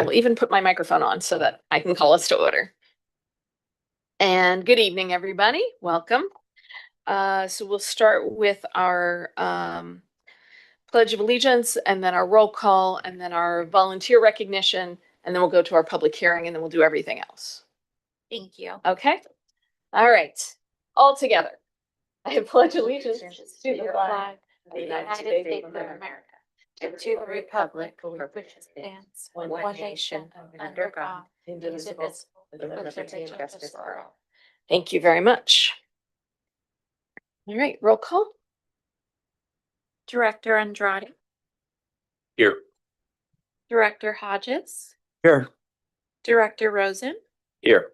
I will even put my microphone on so that I can call us to order. And good evening, everybody. Welcome. So we'll start with our Pledge of Allegiance, and then our roll call, and then our volunteer recognition, and then we'll go to our public hearing, and then we'll do everything else. Thank you. Okay? All right. All together. I pledge allegiance to the flag of the United States of America, and to the republic for which it stands, one nation, under God, indivisible, with liberty and justice for all. Thank you very much. All right, roll call. Director Andrade. Here. Director Hodges. Here. Director Rosen. Here.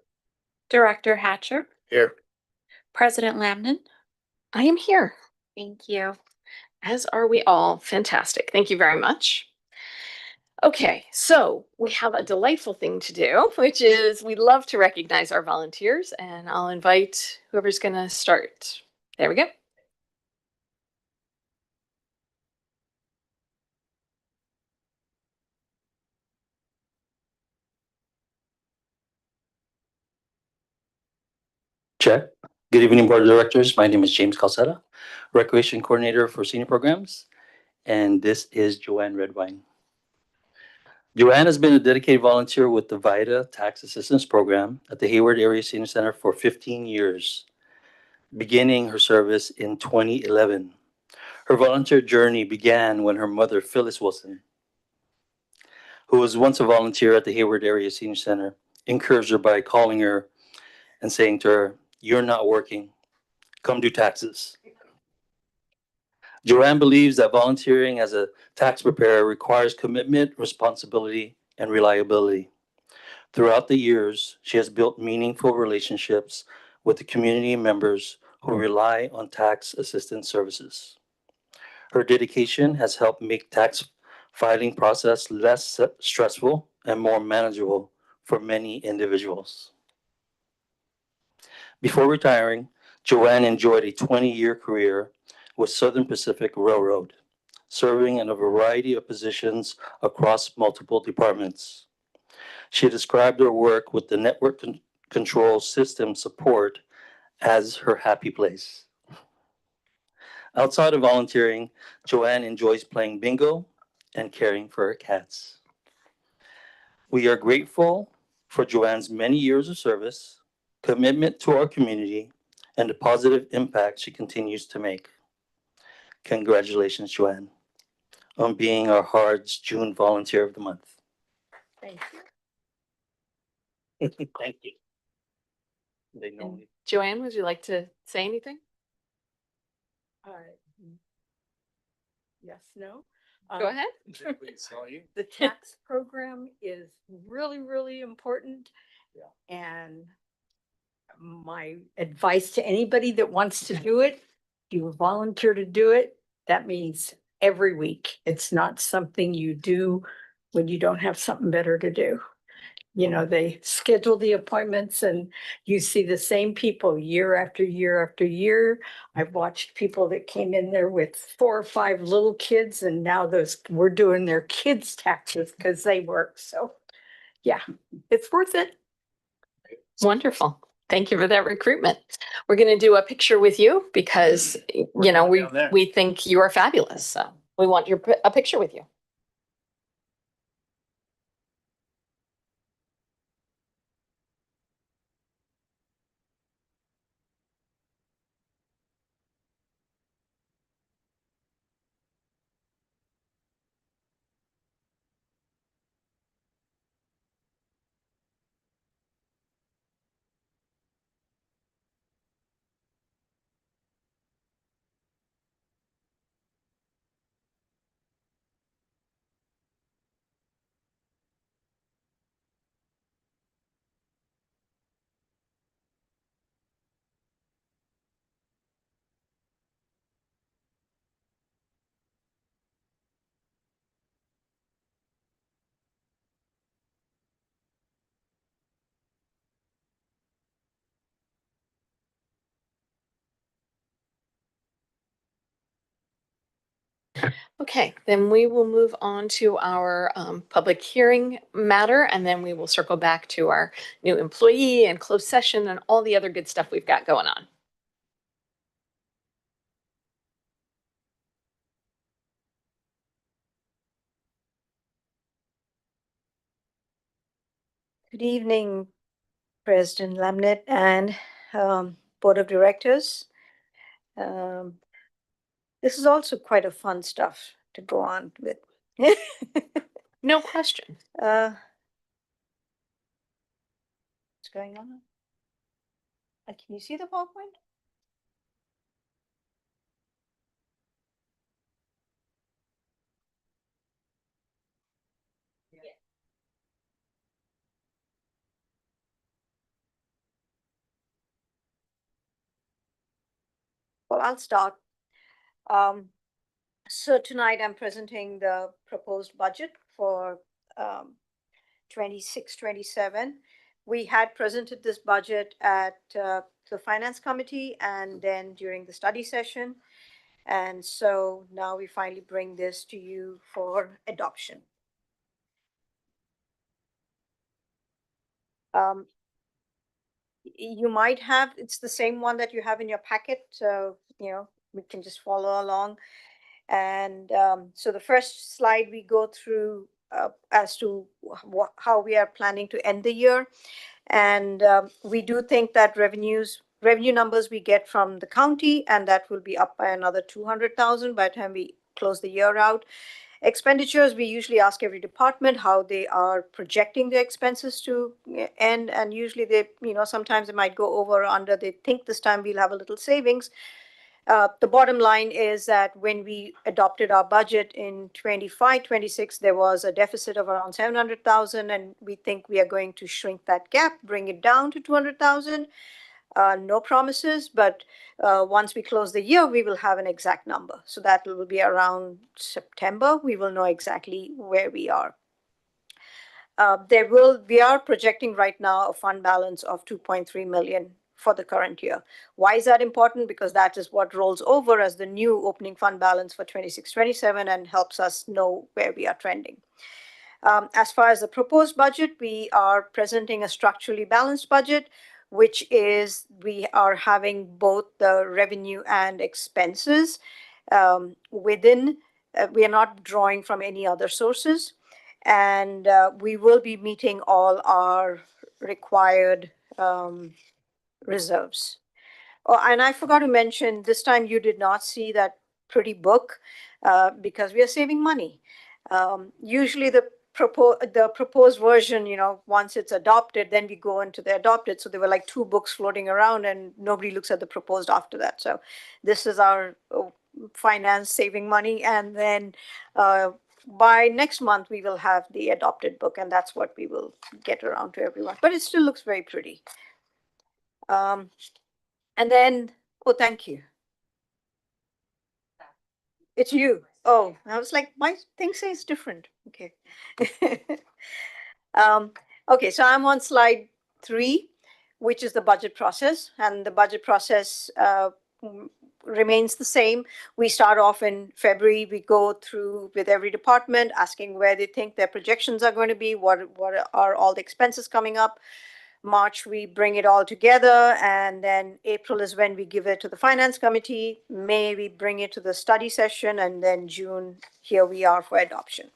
Director Hatcher. Here. President Lamnon. I am here. Thank you. As are we all. Fantastic. Thank you very much. Okay, so we have a delightful thing to do, which is we love to recognize our volunteers, and I'll invite whoever's going to start. There we go. Check. Good evening, Board of Directors. My name is James Calcetta, Recreation Coordinator for Senior Programs, and this is Joanne Redwine. Joanne has been a dedicated volunteer with the VITA Tax Assistance Program at the Hayward Area Senior Center for 15 years, beginning her service in 2011. Her volunteer journey began when her mother, Phyllis Wilson, who was once a volunteer at the Hayward Area Senior Center, encouraged her by calling her and saying to her, "You're not working. Come do taxes." Joanne believes that volunteering as a tax preparer requires commitment, responsibility, and reliability. Throughout the years, she has built meaningful relationships with the community members who rely on tax assistance services. Her dedication has helped make tax filing process less stressful and more manageable for many individuals. Before retiring, Joanne enjoyed a 20-year career with Southern Pacific Railroad, serving in a variety of positions across multiple departments. She described her work with the network control system support as her happy place. Outside of volunteering, Joanne enjoys playing bingo and caring for her cats. We are grateful for Joanne's many years of service, commitment to our community, and the positive impact she continues to make. Congratulations, Joanne, on being our HARD's June Volunteer of the Month. Thank you. Thank you. They know me. Joanne, would you like to say anything? Yes, no. Go ahead. The tax program is really, really important. Yeah. And my advice to anybody that wants to do it, you volunteer to do it. That means every week. It's not something you do when you don't have something better to do. You know, they schedule the appointments and you see the same people year after year after year. I've watched people that came in there with 4 or 5 little kids, and now we're doing their kids' taxes because they work. So yeah, it's worth it. Wonderful. Thank you for that recruitment. We're going to do a picture with you because, you know, we think you are fabulous. So we want a picture with you. Okay, then we will move on to our public hearing matter, and then we will circle back to our new employee and closed session and all the other good stuff we've got going on. Good evening, President Lamnet and Board of Directors. This is also quite a fun stuff to go on with. No question. What's going on? Can you see the PowerPoint? Well, I'll start. So tonight I'm presenting the proposed budget for 26-27. We had presented this budget at the Finance Committee and then during the study session. And so now we finally bring this to you for adoption. You might have, it's the same one that you have in your packet, so we can just follow along. And so the first slide we go through as to how we are planning to end the year. And we do think that revenue numbers we get from the county, and that will be up by another 200,000 by the time we close the year out. Expenditures, we usually ask every department how they are projecting their expenses to end, and usually they, sometimes they might go over or under. They think this time we'll have a little savings. The bottom line is that when we adopted our budget in 25-26, there was a deficit of around 700,000, and we think we are going to shrink that gap, bring it down to 200,000. No promises, but once we close the year, we will have an exact number. So that will be around September. We will know exactly where we are. We are projecting right now a fund balance of 2.3 million for the current year. Why is that important? Because that is what rolls over as the new opening fund balance for 26-27 and helps us know where we are trending. As far as the proposed budget, we are presenting a structurally balanced budget, which is we are having both the revenue and expenses within. We are not drawing from any other sources, and we will be meeting all our required reserves. Oh, and I forgot to mention, this time you did not see that pretty book because we are saving money. Usually the proposed version, once it's adopted, then we go into the adopted. So there were like 2 books floating around and nobody looks at the proposed after that. So this is our finance saving money. And then by next month, we will have the adopted book, and that's what we will get around to everyone. But it still looks very pretty. And then, oh, thank you. It's you. Oh, I was like, my thing says different. Okay. Okay, so I'm on slide 3, which is the budget process. And the budget process remains the same. We start off in February. We go through with every department, asking where they think their projections are going to be, what are all the expenses coming up. March, we bring it all together, and then April is when we give it to the Finance Committee. May, we bring it to the study session, and then June, here we are for adoption.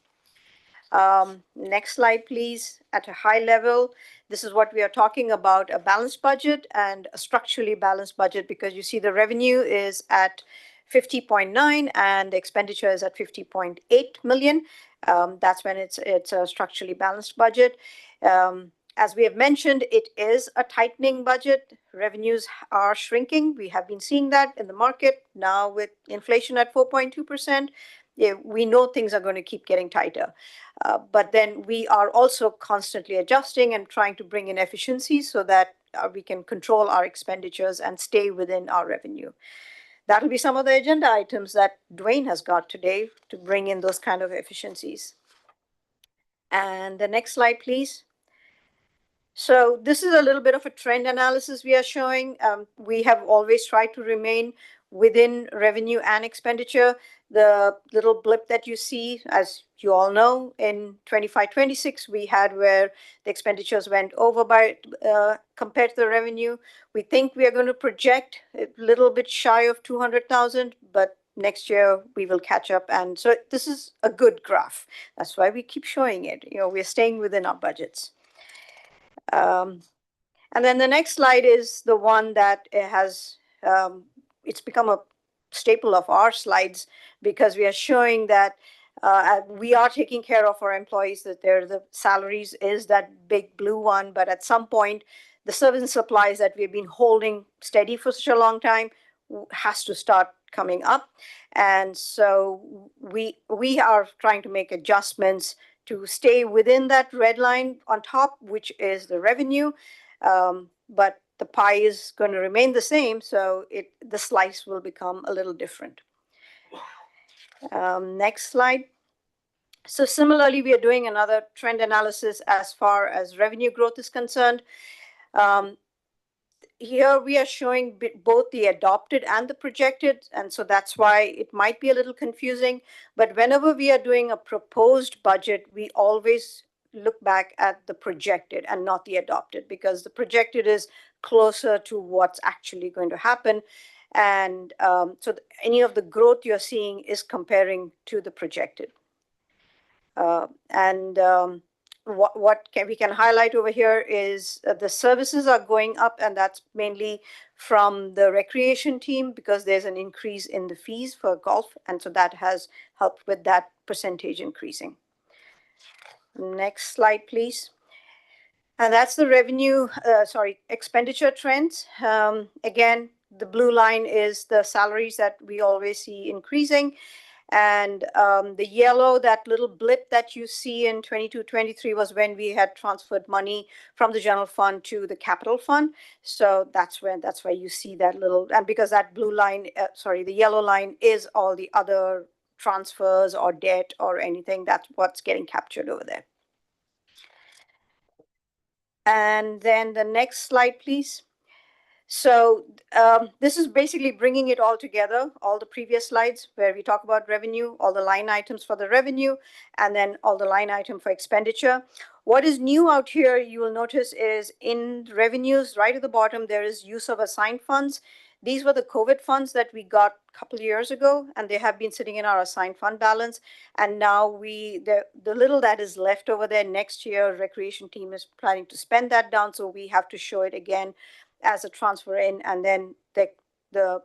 Next slide, please. At a high level, this is what we are talking about, a balanced budget and a structurally balanced budget, because you see the revenue is at 50.9 and the expenditure is at 50.8 million. That's when it's a structurally balanced budget. As we have mentioned, it is a tightening budget. Revenues are shrinking. We have been seeing that in the market. Now with inflation at 4.2%, we know things are going to keep getting tighter. But then we are also constantly adjusting and trying to bring in efficiencies so that we can control our expenditures and stay within our revenue. That'll be some of the agenda items that Dwayne has got today to bring in those kind of efficiencies. And the next slide, please. So this is a little bit of a trend analysis we are showing. We have always tried to remain within revenue and expenditure, the little blip that you see, as you all know, in 25-26, we had where the expenditures went over by compared to the revenue. We think we are going to project a little bit shy of 200,000, but next year we will catch up. And so this is a good graph. That's why we keep showing it. We're staying within our budgets. And then the next slide is the one that has, it's become a staple of our slides because we are showing that we are taking care of our employees, that the salaries is that big blue one, but at some point, the service and supplies that we've been holding steady for such a long time has to start coming up. And so we are trying to make adjustments to stay within that red line on top, which is the revenue. But the pie is going to remain the same, so the slice will become a little different. Next slide. So similarly, we are doing another trend analysis as far as revenue growth is concerned. Here we are showing both the adopted and the projected, and so that's why it might be a little confusing. But whenever we are doing a proposed budget, we always look back at the projected and not the adopted, because the projected is closer to what's actually going to happen. And so any of the growth you're seeing is comparing to the projected. What we can highlight over here is the services are going up, and that's mainly from the recreation team because there's an increase in the fees for golf, and so that has helped with that percentage increasing. Next slide, please. And that's the revenue, expenditure trends. Again, the blue line is the salaries that we always see increasing. And the yellow, that little blip that you see in 22-23 was when we had transferred money from the general fund to the capital fund. So that's why you see that little, and because that blue line, the yellow line is all the other transfers or debt or anything, that's what's getting captured over there. And then the next slide, please. So this is basically bringing it all together, all the previous slides where we talk about revenue, all the line items for the revenue, and then all the line item for expenditure. What is new out here, you will notice, is in revenues, right at the bottom, there is use of assigned funds. These were the COVID funds that we got a couple of years ago, and they have been sitting in our assigned fund balance. And now the little that is left over there next year, recreation team is planning to spend that down. So we have to show it again as a transfer in, and then the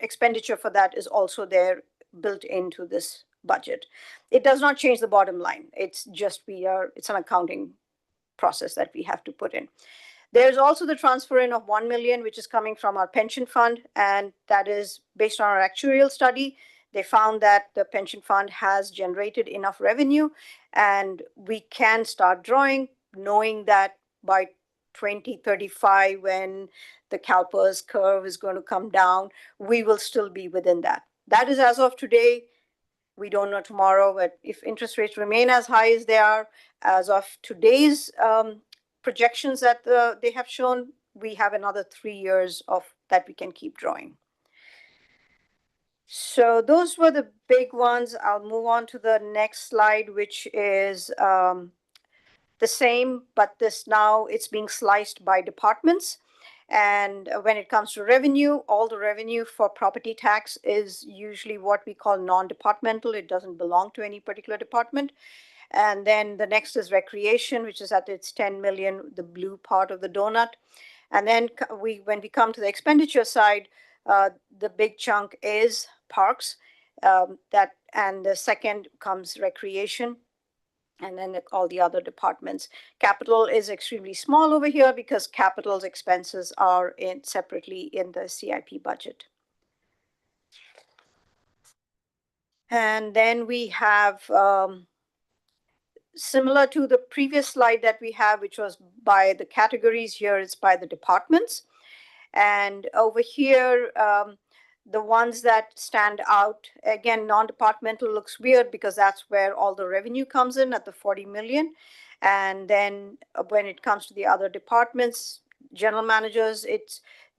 expenditure for that is also there built into this budget. It does not change the bottom line. It's just it's an accounting process that we have to put in. There's also the transfer in of 1 million, which is coming from our pension fund, and that is based on our actuarial study. They found that the pension fund has generated enough revenue, and we can start drawing, knowing that by 2035, when the CalPERS curve is going to come down, we will still be within that. That is as of today. We don't know tomorrow, but if interest rates remain as high as they are, as of today's projections that they have shown, we have another 3 years of that we can keep drawing. So those were the big ones. I'll move on to the next slide, which is the same, but this now it's being sliced by departments. And when it comes to revenue, all the revenue for property tax is usually what we call non-departmental. It doesn't belong to any particular department. And then the next is recreation, which is at its 10 million, the blue part of the donut. And then when we come to the expenditure side, the big chunk is parks, and the second comes recreation, and then all the other departments. Capital is extremely small over here because capital's expenses are separately in the CIP budget. And then we have, similar to the previous slide that we have, which was by the categories, here it's by the departments. And over here, the ones that stand out, again, non-departmental looks weird because that's where all the revenue comes in at the 40 million. And then when it comes to the other departments, general managers,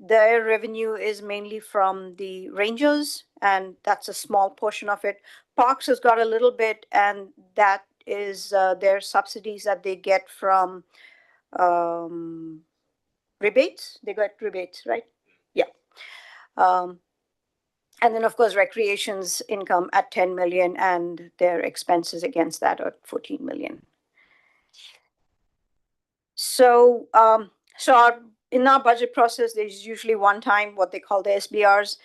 their revenue is mainly from the rangers, and that's a small portion of it. Parks has got a little bit, and that is their subsidies that they get from rebates. They got rebates, right? Yeah. And then, of course, recreation's income at 10 million and their expenses against that are 14 million. So, in our budget process, there's usually one time what they call the SBRs.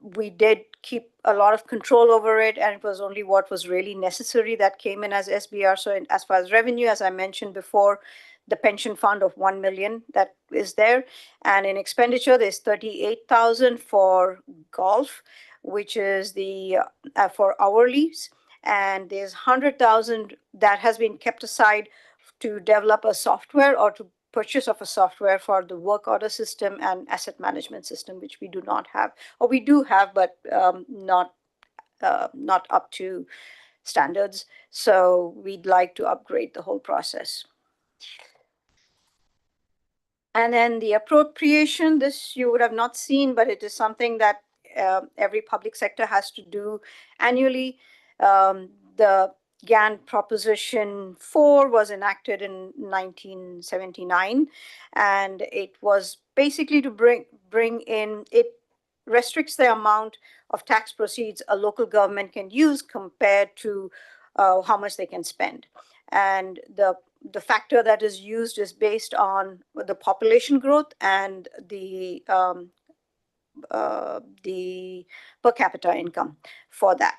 We did keep a lot of control over it, and it was only what was really necessary that came in as SBR. So, as far as revenue, as I mentioned before, the pension fund of 1 million that is there, and in expenditure, there's 38,000 for golf, which is the for hourlies, and there's 100,000 that has been kept aside to develop a software or to purchase of a software for the work order system and asset management system, which we do not have, or we do have, but not up to standards. So we'd like to upgrade the whole process. And then the appropriation, this you would have not seen, but it is something that every public sector has to do annually. The GAN Proposition 4 was enacted in 1979, and it was basically to bring in, it restricts the amount of tax proceeds a local government can use compared to how much they can spend. And the factor that is used is based on the population growth and the per capita income for that.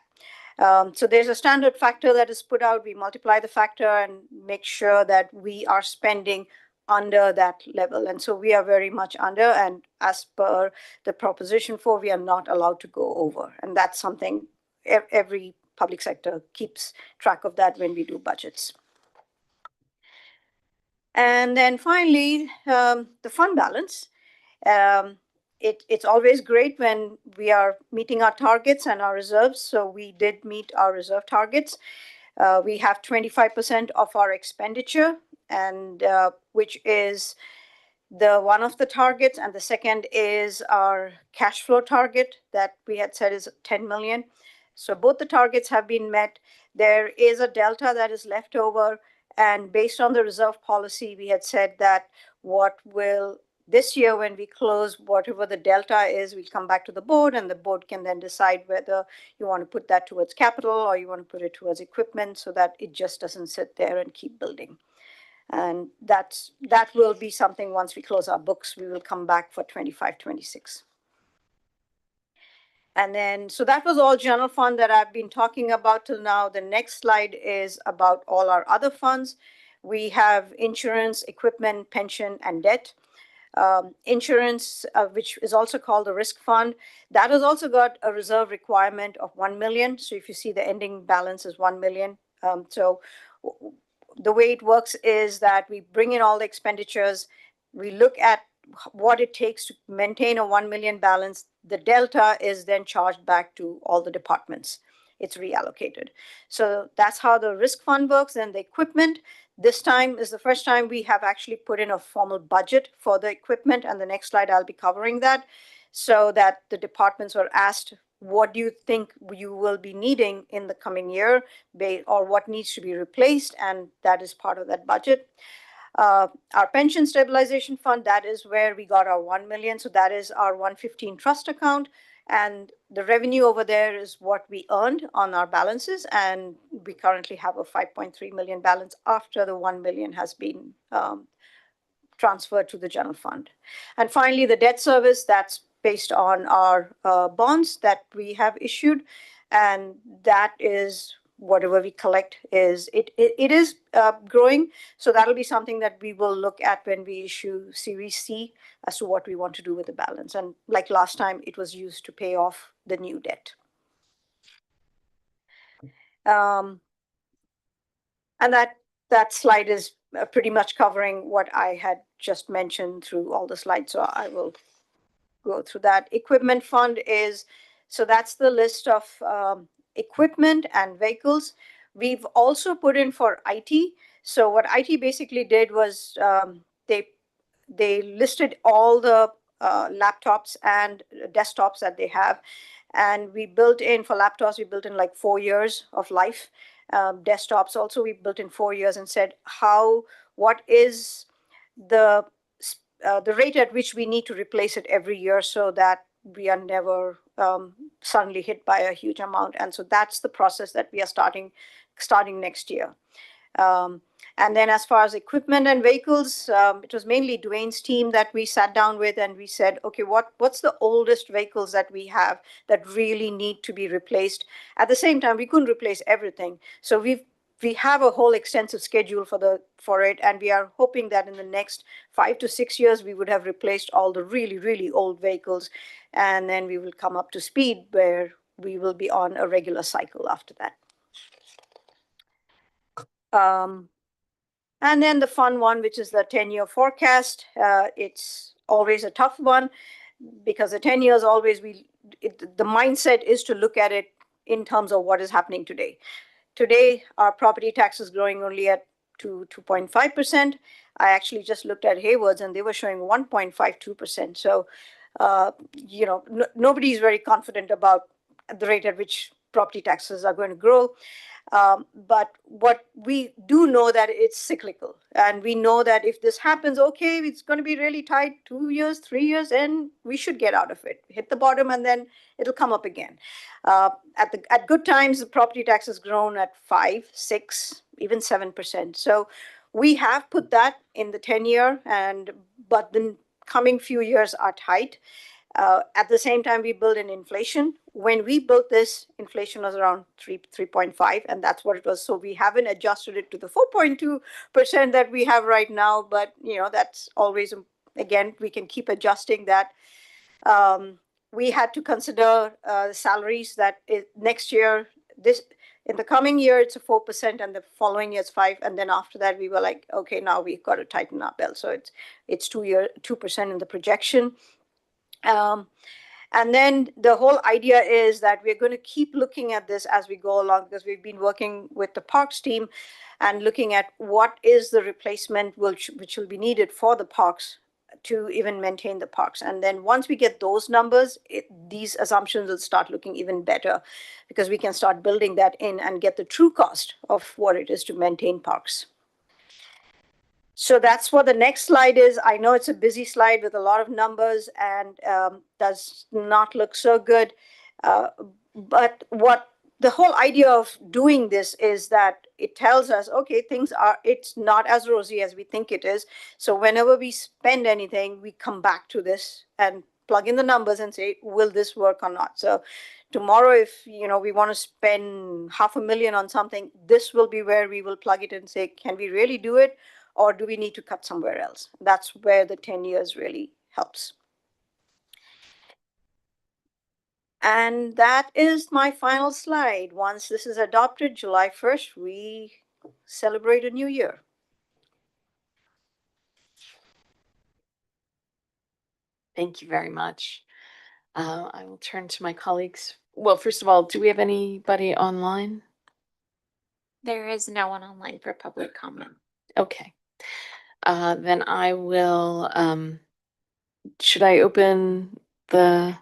So there's a standard factor that is put out. We multiply the factor and make sure that we are spending under that level. And so we are very much under, and as per the Proposition 4, we are not allowed to go over. And that's something every public sector keeps track of that when we do budgets. And then finally, the fund balance. It's always great when we are meeting our targets and our reserves. So we did meet our reserve targets. We have 25% of our expenditure, and which is the one of the targets. And the second is our cash flow target that we had said is 10 million. So both the targets have been met. There is a delta that is left over. And based on the reserve policy, we had said that this year when we close, whatever the delta is, we'll come back to the board, and the board can then decide whether you want to put that towards capital or you want to put it towards equipment, so that it just doesn't sit there and keep building. And that will be something once we close our books, we will come back for 25-26. And then, so that was all general fund that I've been talking about till now. The next slide is about all our other funds. We have insurance, equipment, pension, and debt. Insurance, which is also called the risk fund, that has also got a reserve requirement of 1 million. So if you see the ending balance is 1 million. So the way it works is that we bring in all the expenditures, we look at what it takes to maintain a 1 million balance. The delta is then charged back to all the departments. It's reallocated. So that's how the risk fund works. And the equipment, this time is the first time we have actually put in a formal budget for the equipment. And the next slide, I'll be covering that, so that the departments were asked, what do you think you will be needing in the coming year, or what needs to be replaced? And that is part of that budget. Our pension stabilization fund, that is where we got our 1 million. So that is our 115 trust account. And the revenue over there is what we earned on our balances. And we currently have a 5.3 million balance after the 1 million has been transferred to the general fund. And finally, the debt service, that's based on our bonds that we have issued. And that is whatever we collect is, it is growing. So that'll be something that we will look at when we issue Series C as to what we want to do with the balance. And like last time, it was used to pay off the new debt. And that slide is pretty much covering what I had just mentioned through all the slides. So I will go through that. Equipment fund is, so that's the list of equipment and vehicles. We've also put in for IT. So what IT basically did was they listed all the laptops and desktops that they have. And we built in, for laptops, we built in like 4 years of life. Desktops also, we built in 4 years and said, what is the the rate at which we need to replace it every year so that we are never suddenly hit by a huge amount. And so that's the process that we are starting next year. And then as far as equipment and vehicles, it was mainly Dwayne's team that we sat down with, and we said, okay, what's the oldest vehicles that we have that really need to be replaced? At the same time, we couldn't replace everything. So we have a whole extensive schedule for it, and we are hoping that in the next 5 to 6 years we would have replaced all the really, really old vehicles, and then we will come up to speed where we will be on a regular cycle after that. And then the fun one, which is the 10-year forecast. It's always a tough one because the 10 years always the mindset is to look at it in terms of what is happening today. Today, our property tax is growing only at 2.5%. I actually just looked at Hayward's and they were showing 1.52%. So, nobody is very confident about the rate at which property taxes are going to grow. But what we do know that it's cyclical, and we know that if this happens, okay, it's going to be really tight 2 years, 3 years, and we should get out of it, hit the bottom, and then it'll come up again. At good times, the property tax has grown at 5, 6, even 7%. So we have put that in the 10-year, but the coming few years are tight. At the same time, we build in inflation. When we built this, inflation was around 3.5, and that's what it was. So we haven't adjusted it to the 4.2% that we have right now. But that's always, again, we can keep adjusting that. We had to consider salaries that next year, in the coming year, it's a 4%, and the following year it's 5%. And then after that, we were like, okay, now we've got to tighten our belt. So it's 2% in the projection. And then the whole idea is that we're going to keep looking at this as we go along, because we've been working with the parks team and looking at what is the replacement which will be needed for the parks to even maintain the parks. And then once we get those numbers, these assumptions will start looking even better, because we can start building that in and get the true cost of what it is to maintain parks. So that's what the next slide is. I know it's a busy slide with a lot of numbers and does not look so good. But what the whole idea of doing this is that it tells us, okay, it's not as rosy as we think it is. So whenever we spend anything, we come back to this and plug in the numbers and say, will this work or not? So tomorrow, if we want to spend $500,000 on something, this will be where we will plug it and say, can we really do it? Or do we need to cut somewhere else? That's where the 10 years really helps. And that is my final slide. Once this is adopted, July 1st, we celebrate a new year. Thank you very much. I will turn to my colleagues. Well, first of all, do we have anybody online? There is no one online for public comment. Okay. Then I will, should I open the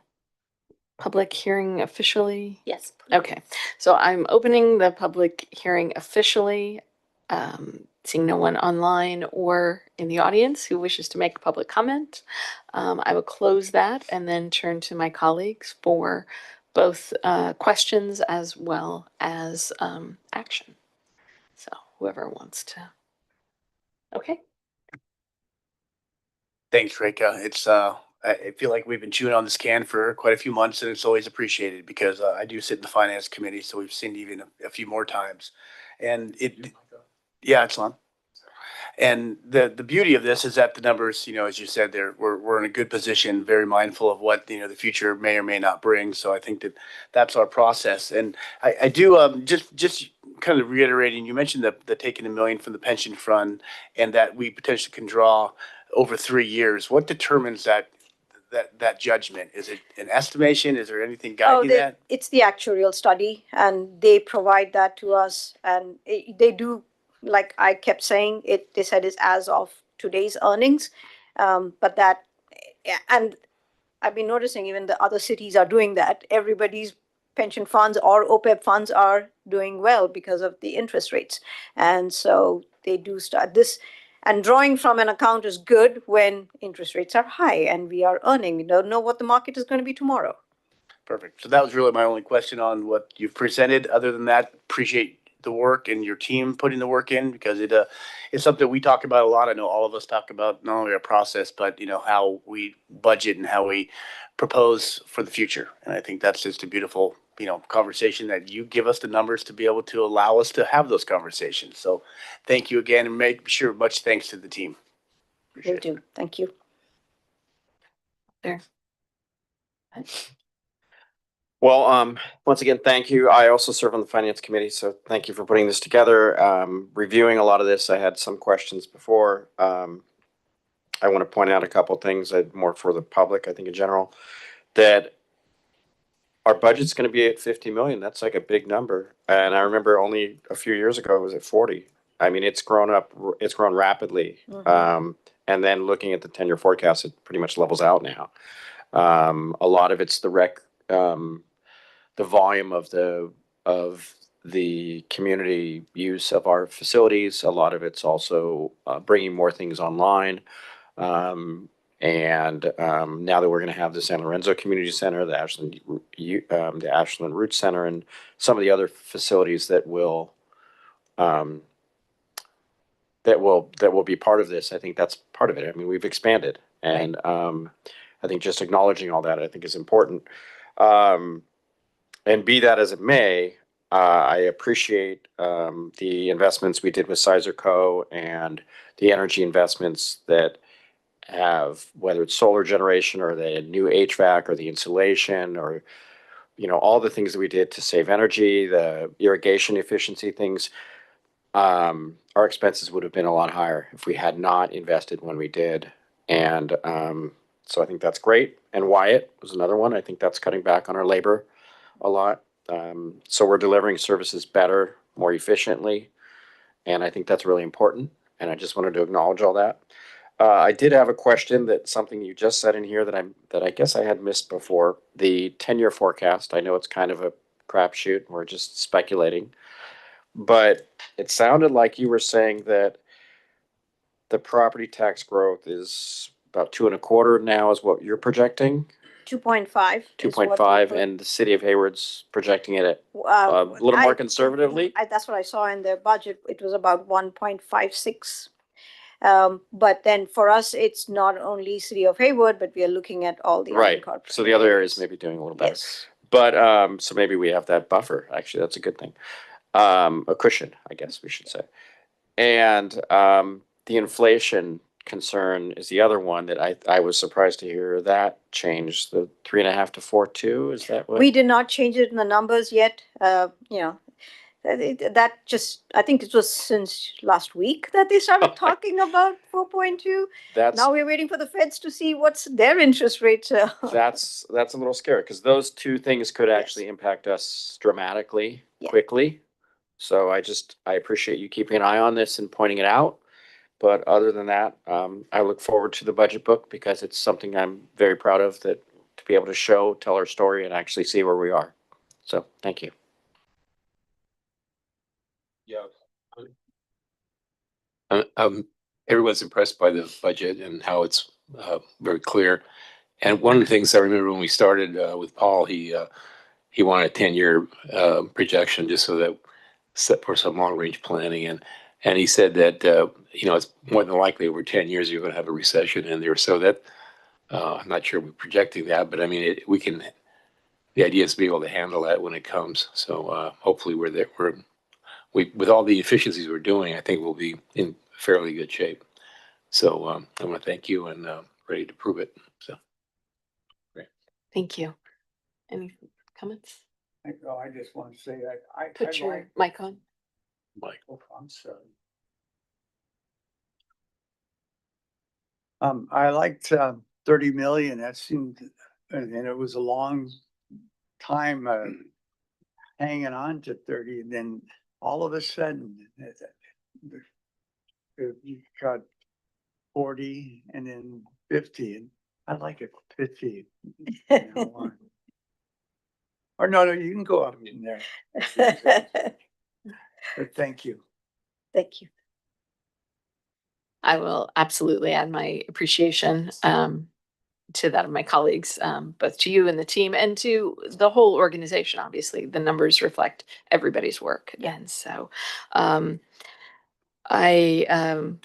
public hearing officially? Yes. Please. Okay, so I'm opening the public hearing officially, seeing no one online or in the audience who wishes to make a public comment. I will close that and then turn to my colleagues for both questions as well as action. So whoever wants to. Okay. Thanks, Rekha. I feel like we've been chewing on this can for quite a few months, and it's always appreciated because I do sit in the finance committee, so we've seen it even a few more times. And it's on. And the beauty of this is that the numbers, as you said, we're in a good position, very mindful of what the future may or may not bring. So I think that's our process. And I do just kind of reiterating. You mentioned the taking $1 million from the pension fund, and that we potentially can draw over 3 years. What determines that judgment? Is it an estimation? Is there anything guiding that? It's the actuarial study, and they provide that to us, and they do. Like I kept saying, they said it's as of today's earnings, but that, and I've been noticing even the other cities are doing that. Everybody's pension funds or OPEB funds are doing well because of the interest rates. And so they do start this. And drawing from an account is good when interest rates are high and we are earning. We don't know what the market is going to be tomorrow. Perfect. So that was really my only question on what you've presented. Other than that, appreciate the work and your team putting the work in, because it's something we talk about a lot. I know all of us talk about not only our process, but how we budget and how we propose for the future. And I think that's just a beautiful, conversation that you give us the numbers to be able to allow us to have those conversations. So thank you again, and make sure much thanks to the team. Will Appreciate it. do. Thank you. Well, once again, thank you. I also serve on the finance committee, so thank you for putting this together. Reviewing a lot of this, I had some questions before. I want to point out a couple things that more for the public, I think in general, that our budget's going to be at 50 million. That's like a big number. And I remember only a few years ago, it was at 40. I mean, it's grown rapidly. And then looking at the 10-year forecast, it pretty much levels out now. A lot of it's the volume of the community use of our facilities. A lot of it's also bringing more things online. And now that we're going to have the San Lorenzo Community Center, the Ashland Roots Center, and some of the other facilities that will be part of this, I think that's part of it. I mean, we've expanded, and I think just acknowledging all that, I think, is important. And be that as it may, I appreciate the investments we did with Sizer Co. and the energy investments that have, whether it's solar generation or the new HVAC or the insulation or, all the things that we did to save energy, the irrigation efficiency things. Our expenses would have been a lot higher if we had not invested when we did. And so I think that's great. And Wyatt was another one. I think that's cutting back on our labor a lot. So we're delivering services better, more efficiently. And I think that's really important. And I just wanted to acknowledge all that. I did have a question that something you just said in here that I guess I had missed before. The 10-year forecast. I know it's kind of a crapshoot. We're just speculating. But it sounded like you were saying that the property tax growth is about 2.25 now is what you're projecting. 2.5. 2.5, and the city of Hayward's projecting it at a little more conservatively. That's what I saw in the budget. It was about 1.56. But then for us, it's not only city of Hayward, but we are looking at all the other Right. corporate So the other areas areas. may be doing a little better. Yes. But so maybe we have that buffer. Actually, that's a good thing. A cushion, I guess we should say. And the inflation concern is the other one that I was surprised to hear that change, the 3.5 to 4.2. Is that what? We did not change it in the numbers yet. That just, I think it was since last week that they started talking about 4.2. That's Now we're waiting for the feds to see what's their interest rate. that's a little scary because those two things could actually impact us dramatically, quickly. So I appreciate you keeping an eye on this and pointing it out. But other than that, I look forward to the budget book because it's something I'm very proud of, that to be able to tell our story and actually see where we are. So thank you. Yeah. Everyone's impressed by the budget and how it's very clear. And one of the things I remember when we started with Paul, he wanted a 10-year projection just so that set for some long-range planning. And he said that it's more than likely over 10 years you're going to have a recession in there. So that I'm not sure we're projecting that, but I mean the idea is to be able to handle that when it comes. So hopefully we're there. With all the efficiencies we're doing, I think we'll be in fairly good shape. So I want to thank you and ready to prove it. So great. Thank you. Any comments? I just want to say that I Put your mic on. Mike. Oh, I'm sorry. I liked 30 million. That seemed, and it was a long time hanging on to 30, and then all of a sudden you got 40 and then 50, and I like it pithy. Or no, you can go up in there, but thank you. Thank you. I will absolutely add my appreciation to that of my colleagues, both to you and the team and to the whole organization. Obviously, the numbers reflect everybody's work. And so I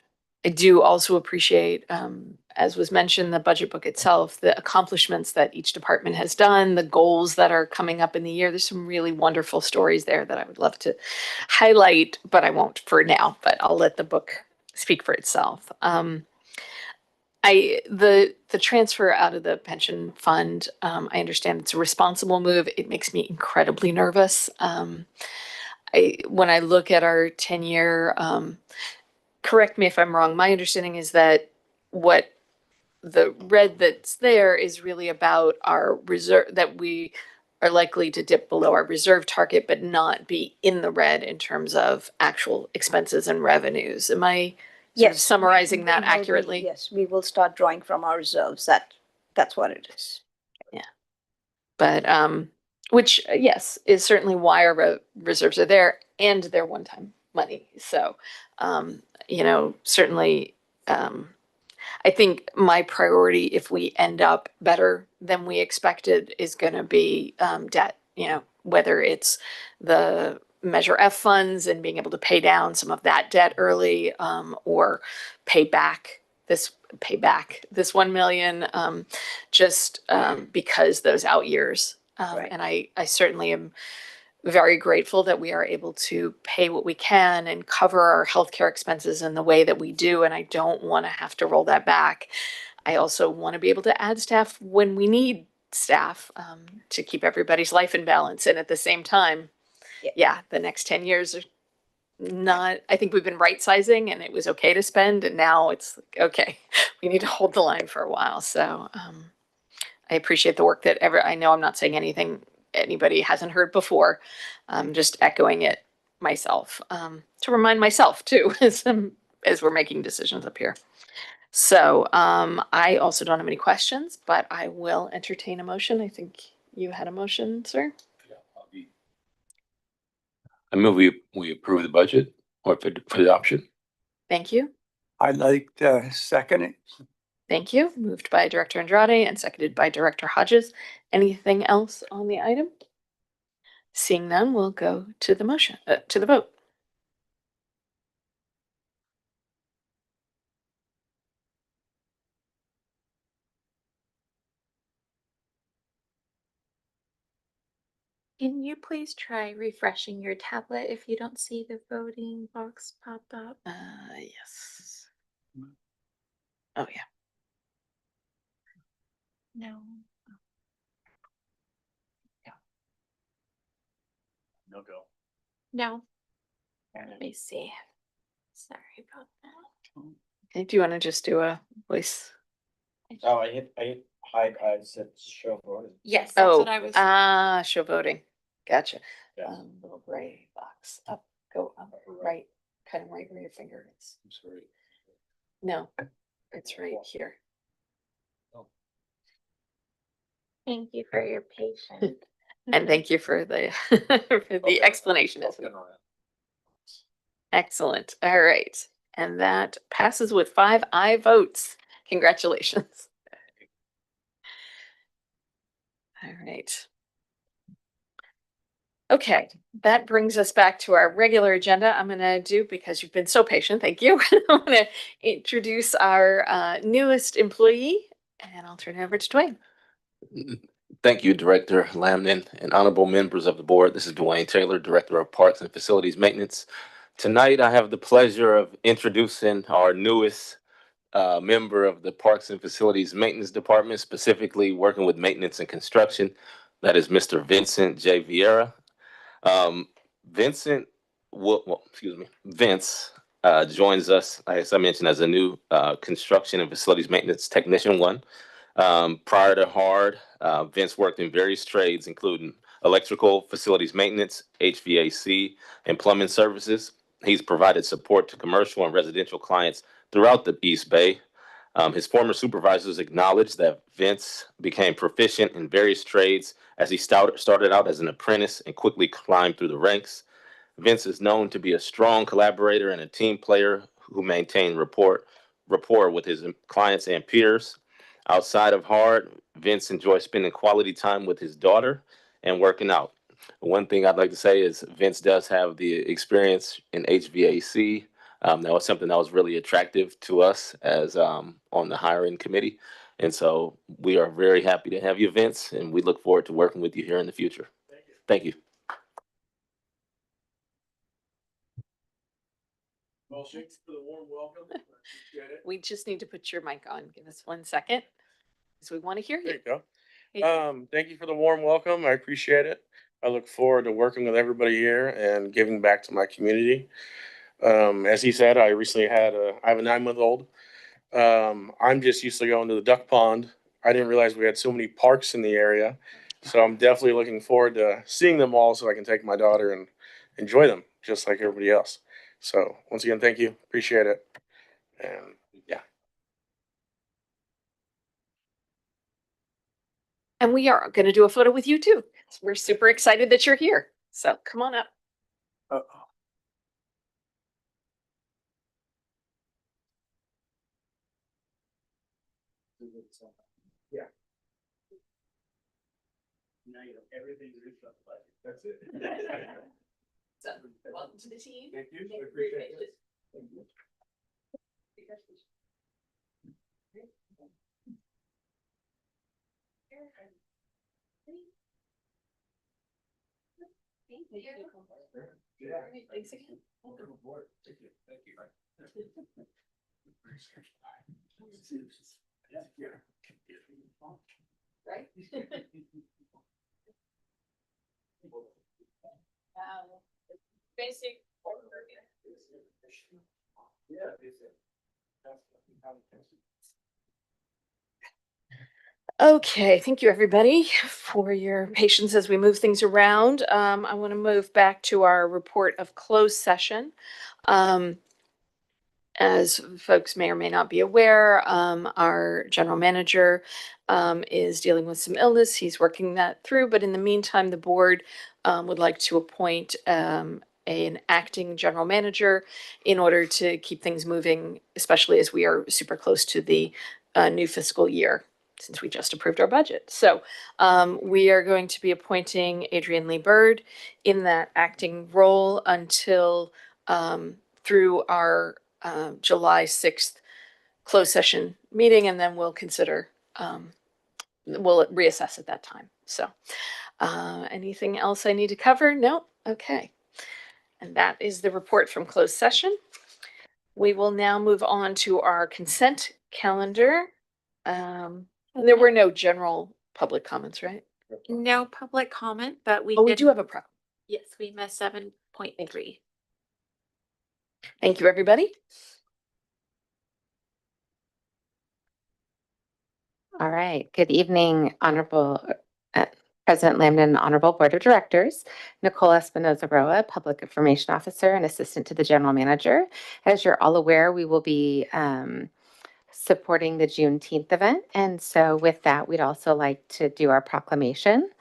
do also appreciate, as was mentioned, the budget book itself, the accomplishments that each department has done, the goals that are coming up in the year. There's some really wonderful stories there that I would love to highlight, but I won't for now, but I'll let the book speak for itself. The transfer out of the pension fund, I understand it's a responsible move. It makes me incredibly nervous. When I look at our 10-year, correct me if I'm wrong, my understanding is that what the red that's there is really about our reserve, that we are likely to dip below our reserve target, but not be in the red in terms of actual expenses and revenues. Am I sort of Yes. summarizing that We will be- accurately? Yes, we will start drawing from our reserves. That's what it is. But which yes is certainly why our reserves are there, and they're one-time money. So certainly I think my priority, if we end up better than we expected, is going to be debt. Whether it's the Measure F funds and being able to pay down some of that debt early, or pay back this 1 million, because those out years. Right. And I certainly am very grateful that we are able to pay what we can and cover our healthcare expenses in the way that we do. And I don't want to have to roll that back. I also want to be able to add staff when we need staff, to keep everybody's life in balance. And at the same time, the next 10 years are not, I think we've been right sizing and it was okay to spend. And now it's like, okay, we need to hold the line for a while. So I appreciate the work that I know I'm not saying anything anybody hasn't heard before. Just echoing it myself, to remind myself too, as we're making decisions up here. So I also don't have any questions, but I will entertain a motion. I think you had a motion, sir. I move we approve the budget or for adoption. Thank you. I'd like to second it. Thank you. Moved by Director Andrade and seconded by Director Hodges. Anything else on the item? Seeing none, we'll go to the motion, to the vote. Can you please try refreshing your tablet if you don't see the voting box pop up? Yes. Oh yeah. No. No go. No. Let me see. Sorry about that. Okay, do you want to just do a voice? Oh, I hit hide, I said show voting. Yes, that's what I was. Show voting. Gotcha. Yeah. Little gray box up, go up, right, kind of right where your finger is. I'm sorry. No, it's right here. Thank you for your patience. And thank you for the for the explanation. Excellent. All right. And that passes with 5 aye votes. Congratulations. All right. Okay, that brings us back to our regular agenda. I'm going to do, because you've been so patient, thank you. I'm going to introduce our newest employee, and I'll turn it over to Dwayne. Thank you, Director Lamnin and honorable members of the board. This is Dwayne Taylor, Director of Parks and Facilities Maintenance. Tonight, I have the pleasure of introducing our newest member of the Parks and Facilities Maintenance Department, specifically working with maintenance and construction. That is Mr. Vincent J. Vieira. Vince joins us, as I mentioned, as a new construction and facilities maintenance technician 1. Prior to HARD, Vince worked in various trades, including electrical, facilities maintenance, HVAC, and plumbing services. He's provided support to commercial and residential clients throughout the East Bay. His former supervisors acknowledged that Vince became proficient in various trades as he started out as an apprentice and quickly climbed through the ranks. Vince is known to be a strong collaborator and a team player who maintained rapport with his clients and peers. Outside of hard, Vince enjoys spending quality time with his daughter and working out. One thing I'd like to say is Vince does have the experience in HVAC. That was something that was really attractive to us as on the hiring committee. And so we are very happy to have you, Vince, and we look forward to working with you here in the future. Thank you. Well, thanks for the warm welcome. I appreciate it. We just need to put your mic on. Give us 1 second. Because we want to hear There you. you Hey. go. Thank you for the warm welcome. I appreciate it. I look forward to working with everybody here and giving back to my community. As he said, I recently I have a 9-month-old. I'm just used to going to the duck pond. I didn't realize we had so many parks in the area. So I'm definitely looking forward to seeing them all so I can take my daughter and enjoy them just like everybody else. So once again, thank you. Appreciate it. And yeah. And we are going to do a photo with you too. We're super excited that you're here. So come on up. Uh-oh. Yeah. Now you know everything there is about the budget. That's it. So, welcome to the team. Thank you. Thank I you for your appreciate it. patience. Thank you. Yeah. Thanks again. Welcome aboard. Thank you. Thank you. Right? Basic. Okay, thank you, everybody, for your patience as we move things around. I want to move back to our report of closed session. As folks may or may not be aware, our general manager is dealing with some illness. He's working that through, but in the meantime, the board would like to appoint an acting general manager in order to keep things moving, especially as we are super close to the new fiscal year, since we just approved our budget. So we are going to be appointing Adrienne Lee Bird in that acting role until through our July 6th closed session meeting, and then we'll consider, we'll reassess at that time. So anything else I need to cover? No? Okay. And that is the report from closed session. We will now move on to our consent calendar. There were no general public comments, right? No public comment, but we Oh, we did. do have a problem. Yes, we missed 7.3. Thank you, everybody. All right. Good evening, Honorable President Lambden, Honorable Board of Directors. Nicole Espinoza-Roa, Public Information Officer and Assistant to the General Manager. As you're all aware, we will be supporting the Juneteenth event. And so with that, we'd also like to do our proclamation.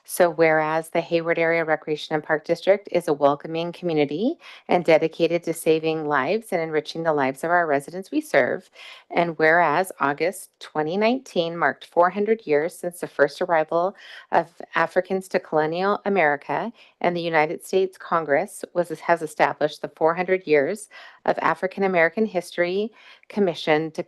So whereas the Hayward Area Recreation and Park District is a welcoming community and dedicated to saving lives and enriching the lives of our residents we serve, and whereas August 2019 marked 400 years since the first arrival of Africans to colonial America, and the United States Congress has established the 400 years of African American History Commission to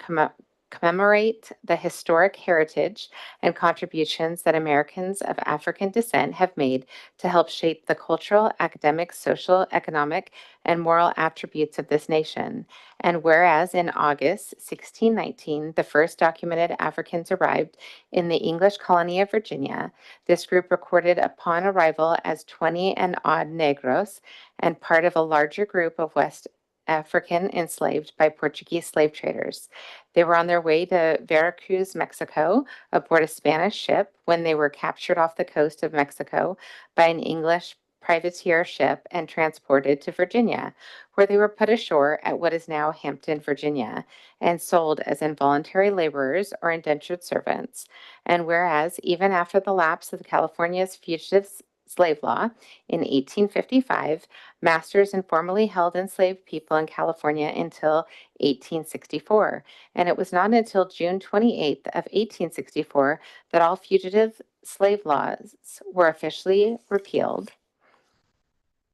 commemorate the historic heritage and contributions that Americans of African descent have made to help shape the cultural, academic, social, economic, and moral attributes of this nation. And whereas in August 1619, the first documented Africans arrived in the English colony of Virginia, this group recorded upon arrival as 20 and odd Negros and part of a larger group of West African enslaved by Portuguese slave traders. They were on their way to Veracruz, Mexico, aboard a Spanish ship when they were captured off the coast of Mexico by an English privateer ship and transported to Virginia, where they were put ashore at what is now Hampton, Virginia, and sold as involuntary laborers or indentured servants. And whereas even after the lapse of California's fugitive slave law in 1855, masters informally held enslaved people in California until 1864. And it was not until June 28th of 1864 that all fugitive slave laws were officially repealed.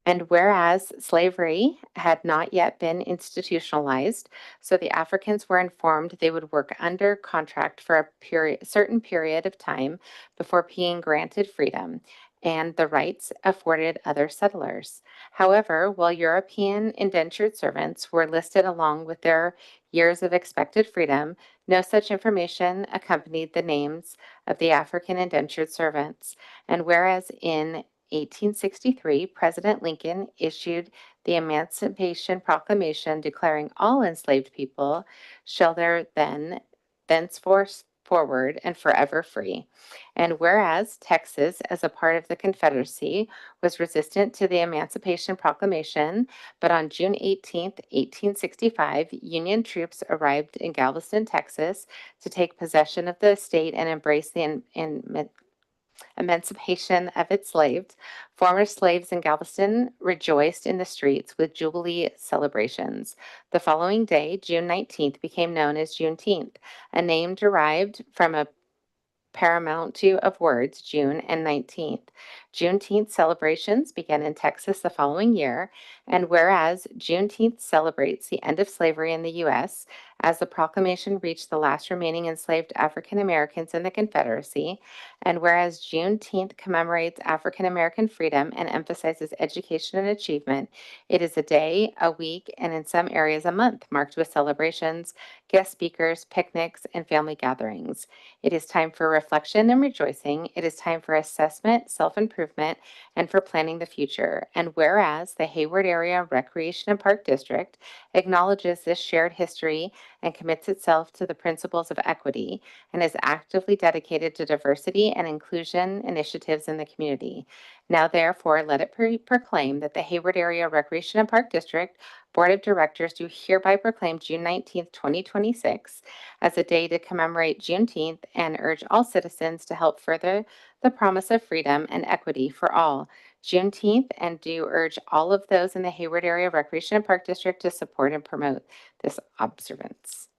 And whereas slavery had not yet been institutionalized, so the Africans were informed they would work under contract for a certain period of time before being granted freedom and the rights afforded other settlers. However, while European indentured servants were listed along with their years of expected freedom, no such information accompanied the names of the African indentured servants. And whereas in 1863, President Lincoln issued the Emancipation Proclamation declaring all enslaved people shall thenceforth forward and forever free. And whereas Texas, as a part of the Confederacy, was resistant to the Emancipation Proclamation, but on June 18th, 1865, Union troops arrived in Galveston, Texas, to take possession of the state and embrace the emancipation of its slaves. Former slaves in Galveston rejoiced in the streets with Jubilee celebrations. The following day, June 19th, became known as Juneteenth, a name derived from a paramount of words, June and 19th. Juneteenth celebrations began in Texas the following year, and whereas Juneteenth celebrates the end of slavery in the U.S., as the proclamation reached the last remaining enslaved African Americans in the Confederacy, and whereas Juneteenth commemorates African American freedom and emphasizes education and achievement, it is a day, a week, and in some areas a month marked with celebrations, guest speakers, picnics, and family gatherings. It is time for reflection and rejoicing. It is time for assessment, self-improvement, and for planning the future. And whereas the Hayward Area Recreation and Park District acknowledges this shared history and commits itself to the principles of equity and is actively dedicated to diversity and inclusion initiatives in the community. Now, therefore, let it proclaim that the Hayward Area Recreation and Park District Board of Directors do hereby proclaim June 19th, 2026 as a day to commemorate Juneteenth and urge all citizens to help further the promise of freedom and equity for all. Juneteenth, and do urge all of those in the Hayward Area Recreation and Park District to support and promote this observance.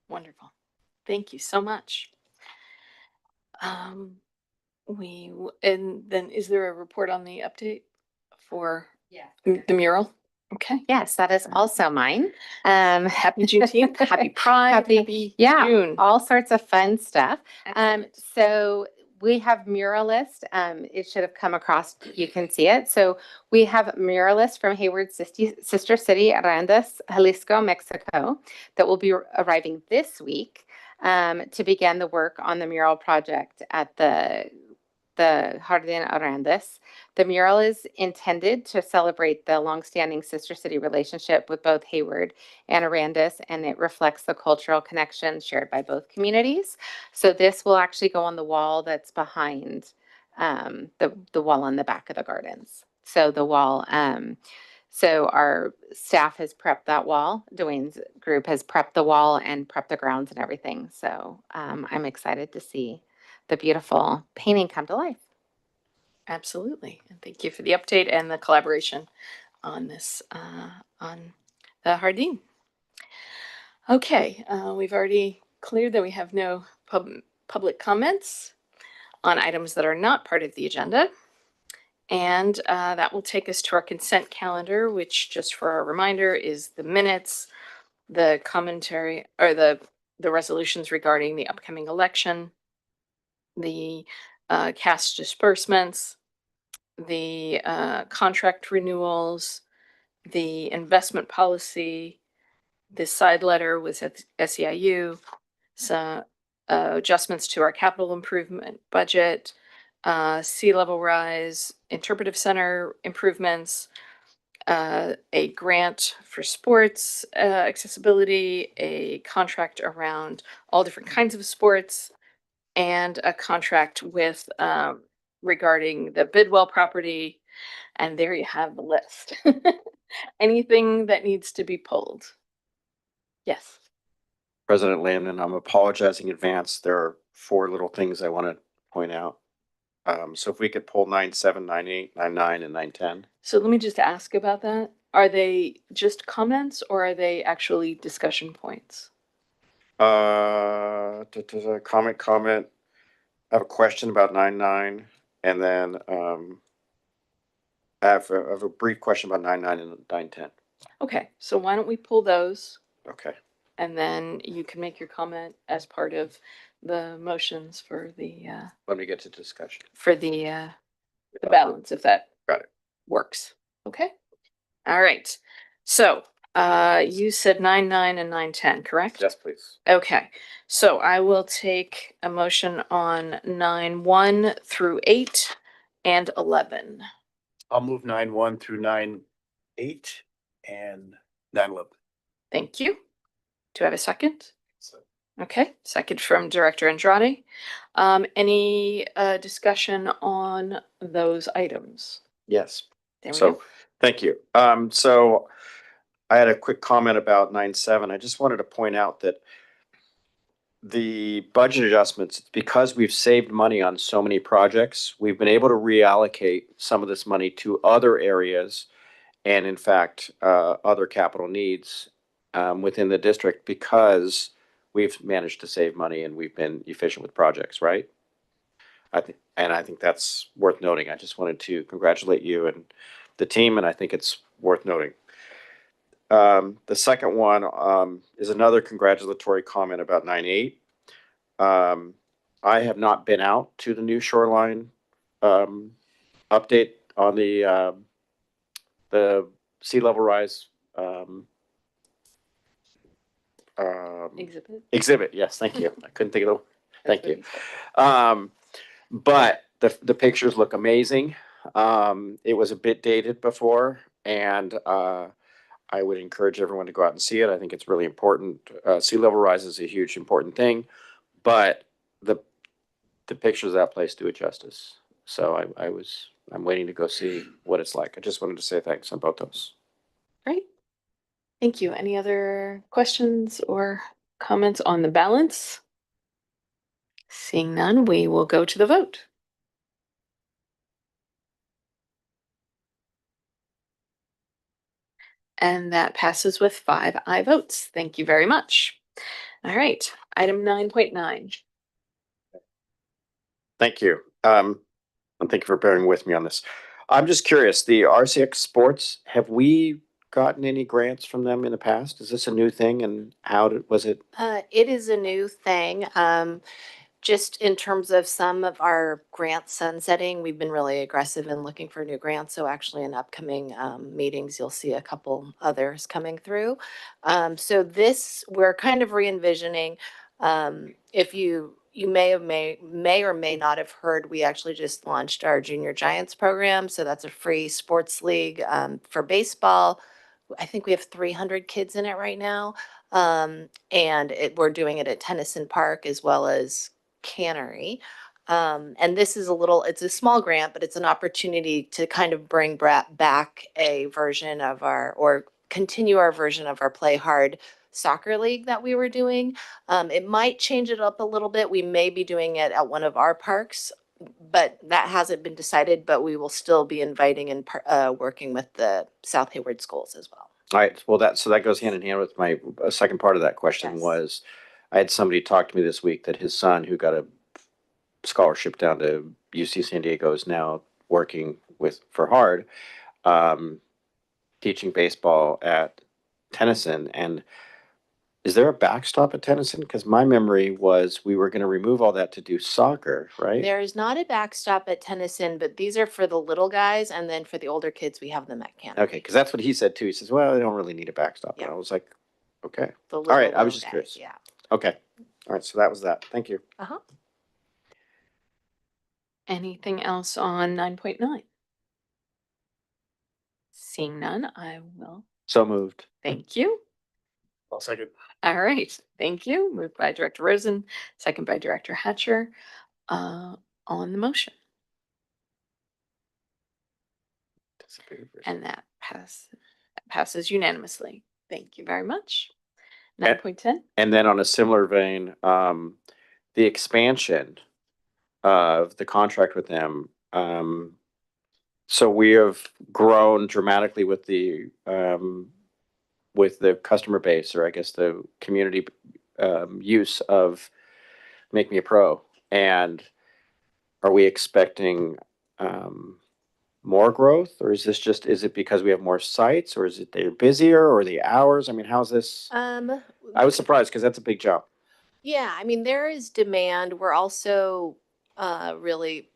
Wonderful. Thank you so much. And then is there a report on the update for the mural? Okay. Yes, that is also mine. Happy Juneteenth, happy Pride, happy yeah, June. all sorts of fun stuff. Excellent. So we have muralist. It should have come across. You can see it. So we have muralist from Hayward's sister city, Arandas, Jalisco, Mexico, that will be arriving this week to begin the work on the mural project at the Jardín Arandas. The mural is intended to celebrate the longstanding sister city relationship with both Hayward and Arandas, and it reflects the cultural connection shared by both communities. So this will actually go on the wall that's behind the wall on the back of the gardens. So the wall, so our staff has prepped that wall. Dwayne's group has prepped the wall and prepped the grounds and everything. So I'm excited to see the beautiful painting come to life. Absolutely. And thank you for the update and the collaboration on this, on the Jardín. Okay, we've already cleared that we have no public comments on items that are not part of the agenda. And that will take us to our consent calendar, which, just for a reminder, is the minutes, the commentary, or the resolutions regarding the upcoming election, the cash disbursements, the contract renewals, the investment policy, the side letter with SEIU, some adjustments to our capital improvement budget, sea level rise, interpretive center improvements, a grant for sports accessibility, a contract around all different kinds of sports, and a contract with regarding the Bidwell property And there you have the list. Anything that needs to be pulled? Yes. President Landon, I'm apologizing in advance. There are 4 little things I want to point out. So if we could pull 9.7, 9.8, 9.9, and 9.10. So let me just ask about that. Are they just comments or are they actually discussion points? Comment. I have a question about 9.9, and then I have a brief question about 9.9 and 9.10. Okay, so why don't we pull those Okay. and then you can make your comment as part of the motions for the Let me get to discussion. the balance, if that Got it. works. Okay. All right. So you said 9.9 and 9.10, correct? Yes, please. Okay, so I will take a motion on 9.1 through 8 and 11. I'll move 9.1 through 9.8 and 9.11. Thank you. Do I have a second? Okay, second from Director Andrade. Any discussion on those items? Yes. There we So, go. thank you. So I had a quick comment about 9.7. I just wanted to point out that the budget adjustments, because we've saved money on so many projects, we've been able to reallocate some of this money to other areas and in fact, other capital needs within the district because we've managed to save money and we've been efficient with projects, right? I think that's worth noting. I just wanted to congratulate you and the team, and I think it's worth noting. The second one is another congratulatory comment about 9.8. I have not been out to the new shoreline update on the sea level rise exhibit. Yes, thank you. I couldn't think of the. Thank you. But the pictures look amazing. It was a bit dated before, and I would encourage everyone to go out and see it. I think it's really important. Sea level rise is a huge important thing, but the pictures of that place do it justice. So I'm waiting to go see what it's like. I just wanted to say thanks on both those. Great. Thank you. Any other questions or comments on the balance? Seeing none, we will go to the vote. And that passes with 5 aye votes. Thank you very much. All right, item 9.9. Thank you. And thank you for bearing with me on this. I'm just curious, the RCX Sports, have we gotten any grants from them in the past? Is this a new thing, and was it? It is a new thing. Just in terms of some of our grant sunsetting, we've been really aggressive in looking for new grants. So actually in upcoming meetings, you'll see a couple others coming through. So this, we're kind of re-envisioning. If you may or may not have heard, we actually just launched our Junior Giants program. So that's a free sports league for baseball. I think we have 300 kids in it right now. And we're doing it at Tennyson Park as well as Cannery. And this is it's a small grant, but it's an opportunity to kind of bring back a version of or continue our version of our Play Hard soccer league that we were doing. It might change it up a little bit. We may be doing it at one of our parks, but that hasn't been decided, but we will still be inviting and working with the South Hayward schools as well. All right. Well, that goes hand in hand with my second part of that question. Yes. Was I had somebody talk to me this week that his son, who got a scholarship down to UC San Diego, is now working for Hard, teaching baseball at Tennyson. And is there a backstop at Tennyson? Because my memory was we were going to remove all that to do soccer, right? There is not a backstop at Tennyson, but these are for the little guys, and then for the older kids, we have them at Canada. Okay, because that's what he said too. He says, "Well, they don't really need a backstop." Yeah. And I was like, "Okay, The all right." I was little just guys, curious. Yeah. Okay, all right. So that was that. Thank you. Uh-huh. Anything else on 9.9? Seeing none, I will. So moved. Thank you. I'll second. All right, thank you. Moved by Director Rosen, second by Director Hatcher. On the motion. And that passes unanimously. Thank you very much. And- 9.10. And then on a similar vein, the expansion of the contract with them. So we have grown dramatically with the customer base, or I guess the community use of Make Me a Pro. And are we expecting more growth, or is it because we have more sites, or is it they're busier, or the hours? I mean, how's this? I was surprised because that's a big jump. Yeah, I mean, there is demand. We're also really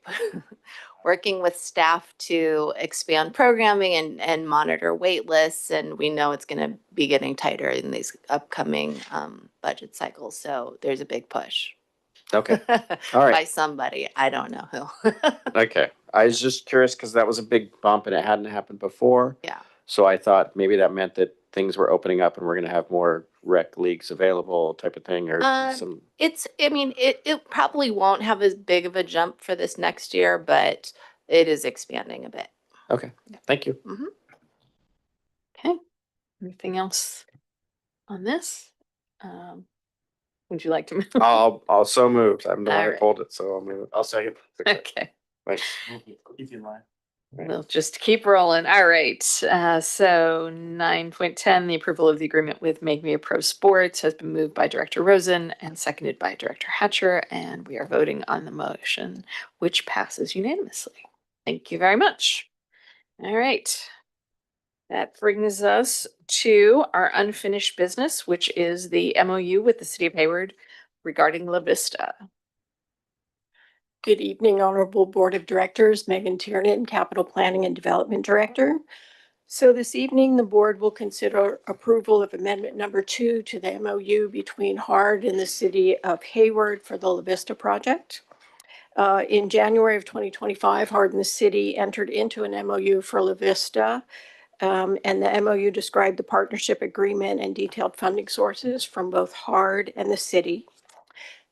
working with staff to expand programming and monitor wait lists. And we know it's going to be getting tighter in these upcoming budget cycles. So there's a big push. Okay. All right. By somebody. I don't know who. Okay. I was just curious because that was a big bump and it hadn't happened before. Yeah. So I thought maybe that meant that things were opening up and we're going to have more rec leagues available type of thing, or some. It probably won't have as big of a jump for this next year, but it is expanding a bit. Okay. Thank you. Okay. Anything else on this? Would you like to move? I'll so moved. I'm the one All who right. pulled it, so I'll move it. I'll second. Okay. Thanks. We'll just keep rolling. All right. So 9.10, the approval of the agreement with Make Me a Pro Sports has been moved by Director Rosen and seconded by Director Hatcher, and we are voting on the motion, which passes unanimously. Thank you very much. All right. That brings us to our unfinished business, which is the MOU with the City of Hayward regarding La Vista. Good evening, Honorable Board of Directors, Megan Tiernan, Capital Planning and Development Director. So this evening, the board will consider approval of amendment number 2 to the MOU between HARD and the City of Hayward for the La Vista project. In January of 2025, HARD and the city entered into an MOU for La Vista. And the MOU described the partnership agreement and detailed funding sources from both HARD and the city.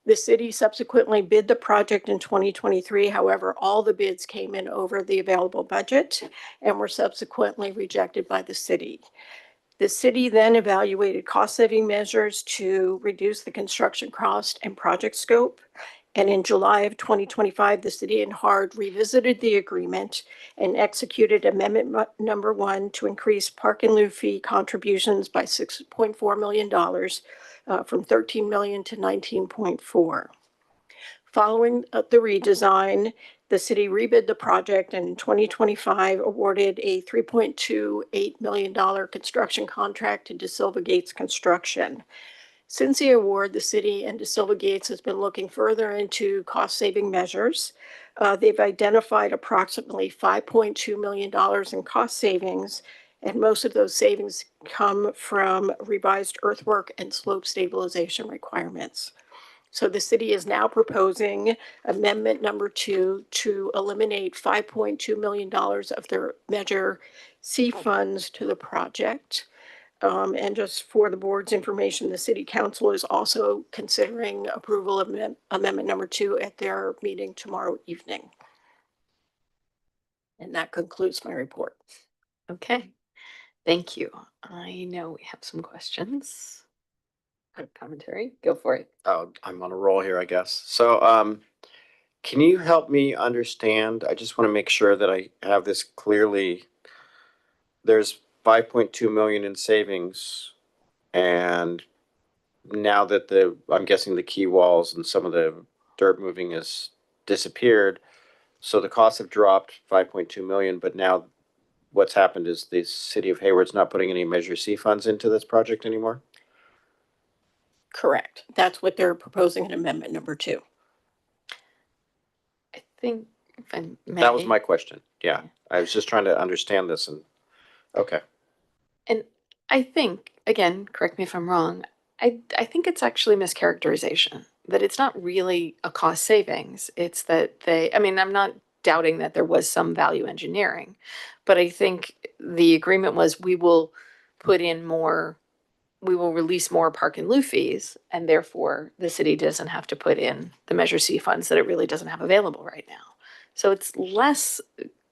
The city subsequently bid the project in 2023. However, all the bids came in over the available budget and were subsequently rejected by the city. The city then evaluated cost-saving measures to reduce the construction cost and project scope. And in July of 2025, the city and HARD revisited the agreement and executed amendment number 1 to increase park and lieu fee contributions by $6.4 million. From 13 million to 19.4. Following the redesign, the city rebid the project and in 2025 awarded a $3.28 million construction contract to DeSilva Gates Construction. Since the award, the city and DeSilva Gates has been looking further into cost-saving measures. They've identified approximately $5.2 million in cost savings, and most of those savings come from revised earthwork and slope stabilization requirements. So the city is now proposing amendment number 2 to eliminate $5.2 million of their Measure C funds to the project. And just for the board's information, the city council is also considering approval of amendment number 2 at their meeting tomorrow evening. And that concludes my report. Okay. Thank you. I know we have some questions. Good commentary. Go for it. Oh, I'm on a roll here, I guess. So, can you help me understand? I just want to make sure that I have this clearly. There's 5.2 million in savings, and now that I'm guessing the key walls and some of the dirt moving has disappeared, so the costs have dropped 5.2 million, but now what's happened is the city of Hayward's not putting any Measure C funds into this project anymore? Correct. That's what they're proposing in amendment number 2. I think if I may. That was my question. Yeah. I was just trying to understand this and, okay. And I think, again, correct me if I'm wrong, I think it's actually mischaracterization, that it's not really a cost savings. It's that I'm not doubting that there was some value engineering, but I think the agreement was we will release more park and lieu fees, and therefore the city doesn't have to put in the Measure C funds that it really doesn't have available right now. So it's less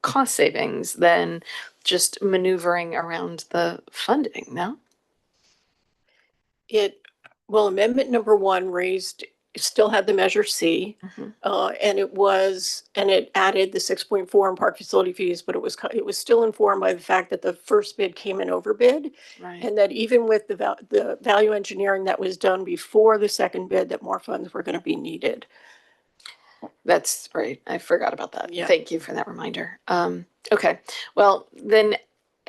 cost savings than just maneuvering around the funding, no? Well, amendment number one still had the Measure C. And it added the 6.4 in park facility fees, but it was still informed by the fact that the first bid came in overbid. Right. And that even with the value engineering that was done before the second bid, that more funds were going to be needed. That's right. I forgot about that. Yeah. Thank you for that reminder. Okay. Well, then,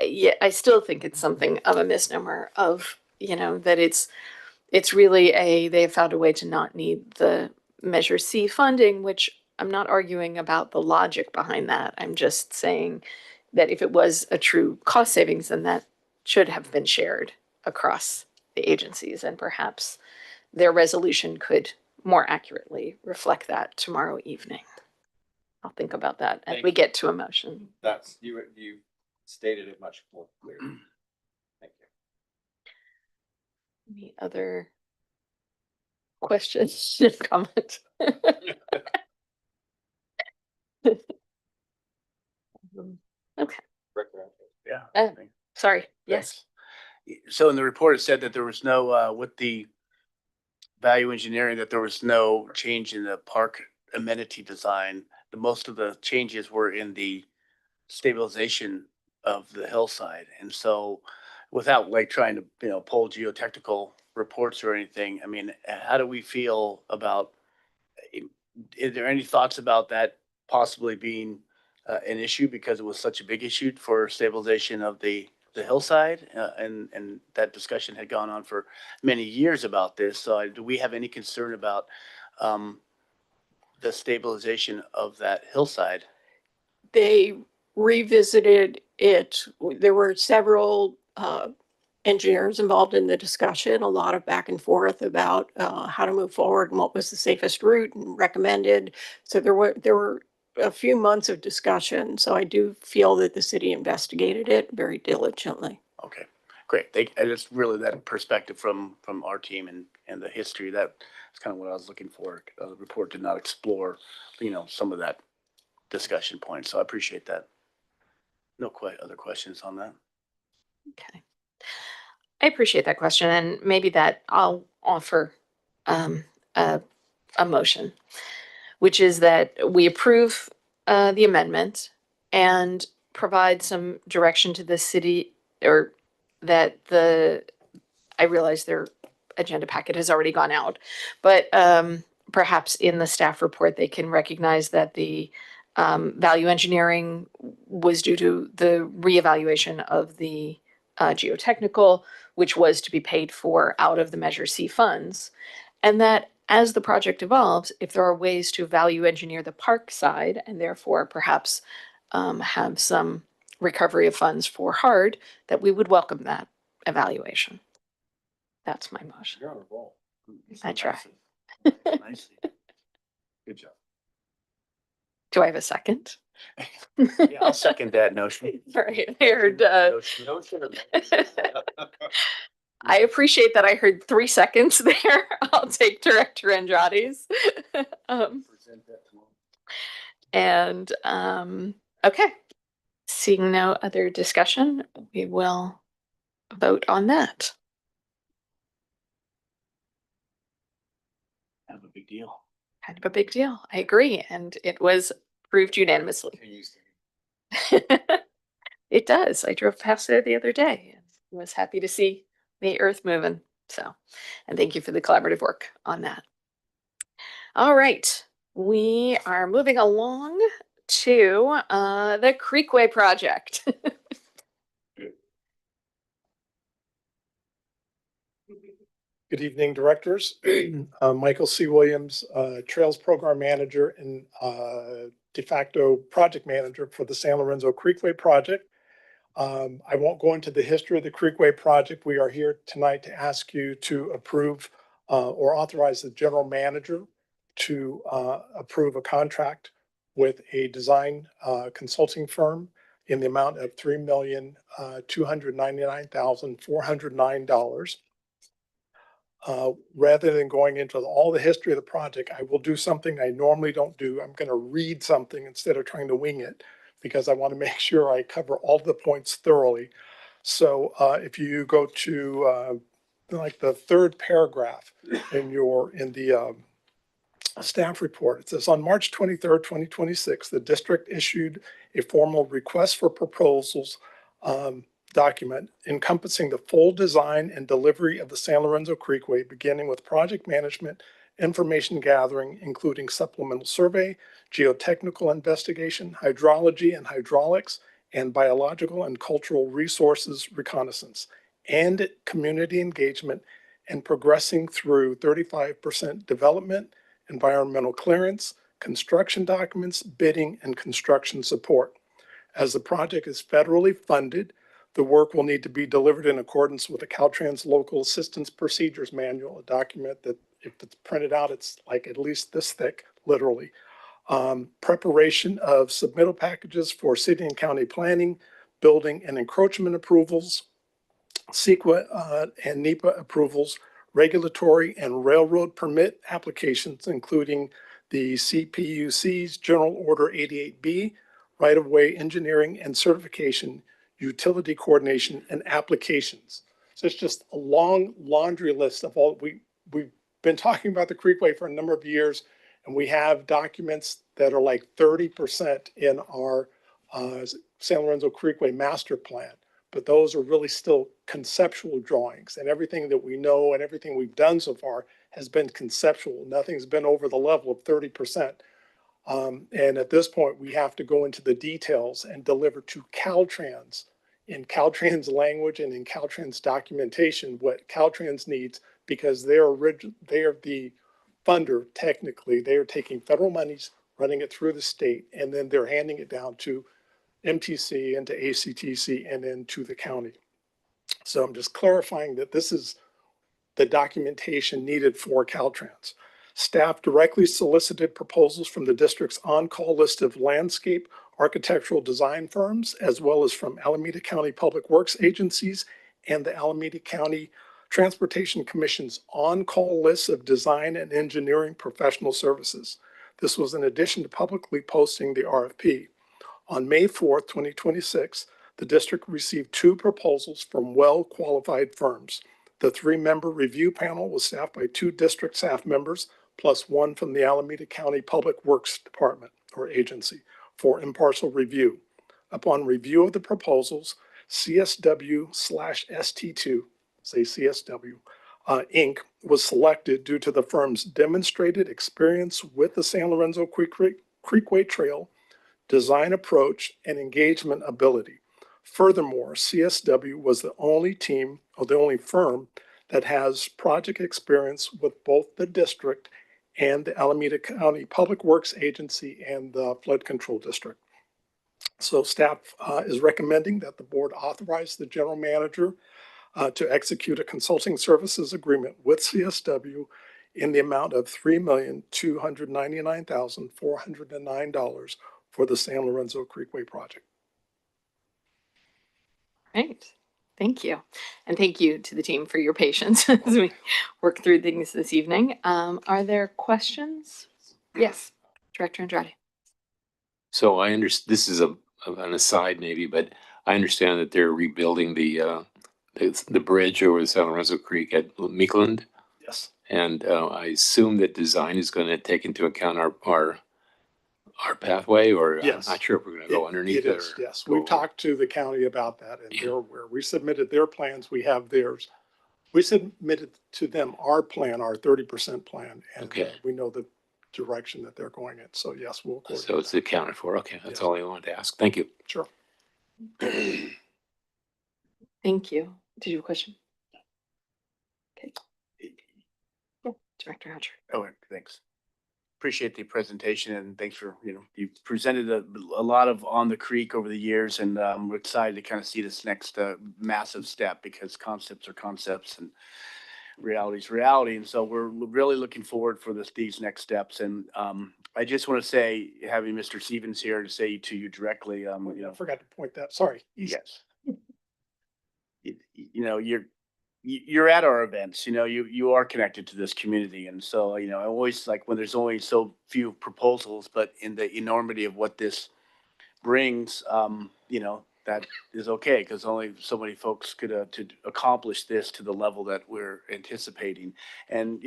yeah, I still think it's something of a misnomer of, that it's really they have found a way to not need the Measure C funding, which I'm not arguing about the logic behind that. I'm just saying that if it was a true cost savings, then that should have been shared across the agencies, and perhaps their resolution could more accurately reflect that tomorrow evening. I'll think about that as we get to a motion. That's, you stated it much more clearly. Thank you. Any other questions and comments? Okay. Yeah. Sorry. Yes. So in the report, it said that there was no, with the value engineering, that there was no change in the park amenity design. Most of the changes were in the stabilization of the hillside. And so without like trying to, pull geotechnical reports or anything, I mean, how do we feel about, is there any thoughts about that possibly being an issue because it was such a big issue for stabilization of the hillside? And that discussion had gone on for many years about this. So do we have any concern about the stabilization of that hillside? They revisited it. There were several engineers involved in the discussion, a lot of back and forth about how to move forward and what was the safest route and recommended. So there were a few months of discussion. So I do feel that the city investigated it very diligently. Okay, great. And it's really that perspective from our team and the history. That's kind of what I was looking for. The report did not explore, some of that discussion points. So I appreciate that. No other questions on that. Okay. I appreciate that question, and maybe that I'll offer a motion, which is that we approve the amendment and provide some direction to the city, or that I realize their agenda packet has already gone out, but perhaps in the staff report, they can recognize that the value engineering was due to the reevaluation of the geotechnical, which was to be paid for out of the Measure C funds. And that as the project evolves, if there are ways to value engineer the park side and therefore perhaps have some recovery of funds for HARD, that we would welcome that evaluation. That's my motion. You're on a roll. I try. Nicely. Good job. Do I have a second? Yeah, I'll second that notion. Sorry, I heard, I appreciate that I heard 3 seconds there. I'll take Director Andrade's. Okay. Seeing no other discussion, we will vote on that. Kind of a big deal. Kind of a big deal. I agree. And it was approved unanimously. It does. I drove past there the other day and was happy to see the earth moving. So, and thank you for the collaborative work on that. All right. We are moving along to the Creekway project. Good evening, directors. Michael C. Williams, Trails Program Manager and de facto project manager for the San Lorenzo Creekway project. I won't go into the history of the Creekway project. We are here tonight to ask you to approve or authorize the general manager to approve a contract with a design consulting firm in the amount of $3,299,409. Rather than going into all the history of the project, I will do something I normally don't do. I'm going to read something instead of trying to wing it, because I want to make sure I cover all the points thoroughly. So if you go to like the third paragraph in the staff report, it says on March 23rd, 2026, the district issued a formal request for proposals document encompassing the full design and delivery of the San Lorenzo Creekway, beginning with project management, information gathering, including supplemental survey, geotechnical investigation, hydrology and hydraulics, and biological and cultural resources reconnaissance, and community engagement, and progressing through 35% development, environmental clearance, construction documents, bidding, and construction support. As the project is federally funded, the work will need to be delivered in accordance with the Caltrans Local Assistance Procedures Manual, a document that if it's printed out, it's like at least this thick, literally. Preparation of submittal packages for city and county planning, building and encroachment approvals, CEQA and NEPA approvals, regulatory and railroad permit applications, including the CPUC's General Order 88B, right-of-way engineering and certification, utility coordination, and applications. So it's just a long laundry list of all we've been talking about the Creekway for a number of years, and we have documents that are like 30% in our San Lorenzo Creekway master plan. But those are really still conceptual drawings, and everything that we know and everything we've done so far has been conceptual. Nothing's been over the level of 30%. And at this point, we have to go into the details and deliver to Caltrans in Caltrans language and in Caltrans documentation what Caltrans needs, because they are the funder. Technically, they are taking federal monies, running it through the state, and then they're handing it down to MTC and to ACTC and then to the county. So I'm just clarifying that this is the documentation needed for Caltrans. Staff directly solicited proposals from the district's on-call list of landscape architectural design firms, as well as from Alameda County Public Works agencies and the Alameda County Transportation Commission's on-call list of design and engineering professional services. This was in addition to publicly posting the RFP. On May 4th, 2026, the district received 2 proposals from well-qualified firms. The 3-member review panel was staffed by 2 district staff members, plus 1 from the Alameda County Public Works Department or agency for impartial review. Upon review of the proposals, CSW/ST2, say CSW, Inc. was selected due to the firm's demonstrated experience with the San Lorenzo Creekway Trail, design approach, and engagement ability. Furthermore, CSW was the only team or the only firm that has project experience with both the district and the Alameda County Public Works Agency and the Flood Control District. So staff is recommending that the board authorize the general manager to execute a consulting services agreement with CSW in the amount of $3,299,409 for the San Lorenzo Creekway project. Great. Thank you. And thank you to the team for your patience as we work through things this evening. Are there questions? Yes, Director Andrade. So I understand, this is an aside maybe, but I understand that they're rebuilding the bridge over the San Lorenzo Creek at Meekland. Yes. And I assume that design is going to take into account our pathway, or Yes. I'm not sure if we're going to go underneath it. Or yes. go We've over. talked to the county about that, and Yeah. they're aware. We submitted their plans. We have theirs. We submitted to them our plan, our 30% plan, and Okay. we know the direction that they're going in. So yes, we'll. So coordinate it's that. accounted for. Okay, that's Yes. all I wanted to ask. Thank you. Sure. Thank you. Did you have a question? Okay. Yeah, Director Hatcher. Oh, thanks. Appreciate the presentation, and thanks for, you presented a lot of on the creek over the years, and we're excited to kind of see this next massive step, because concepts are concepts and reality is reality. And so we're really looking forward for these next steps. And I just want to say, having Mr. Stevens here to say to you directly, I forgot to point that. Sorry. yes, you're at our events, you are connected to this community. And so, I always like when there's only so few proposals, but in the enormity of what this brings, that is okay, because only so many folks could, to accomplish this to the level that we're anticipating. And,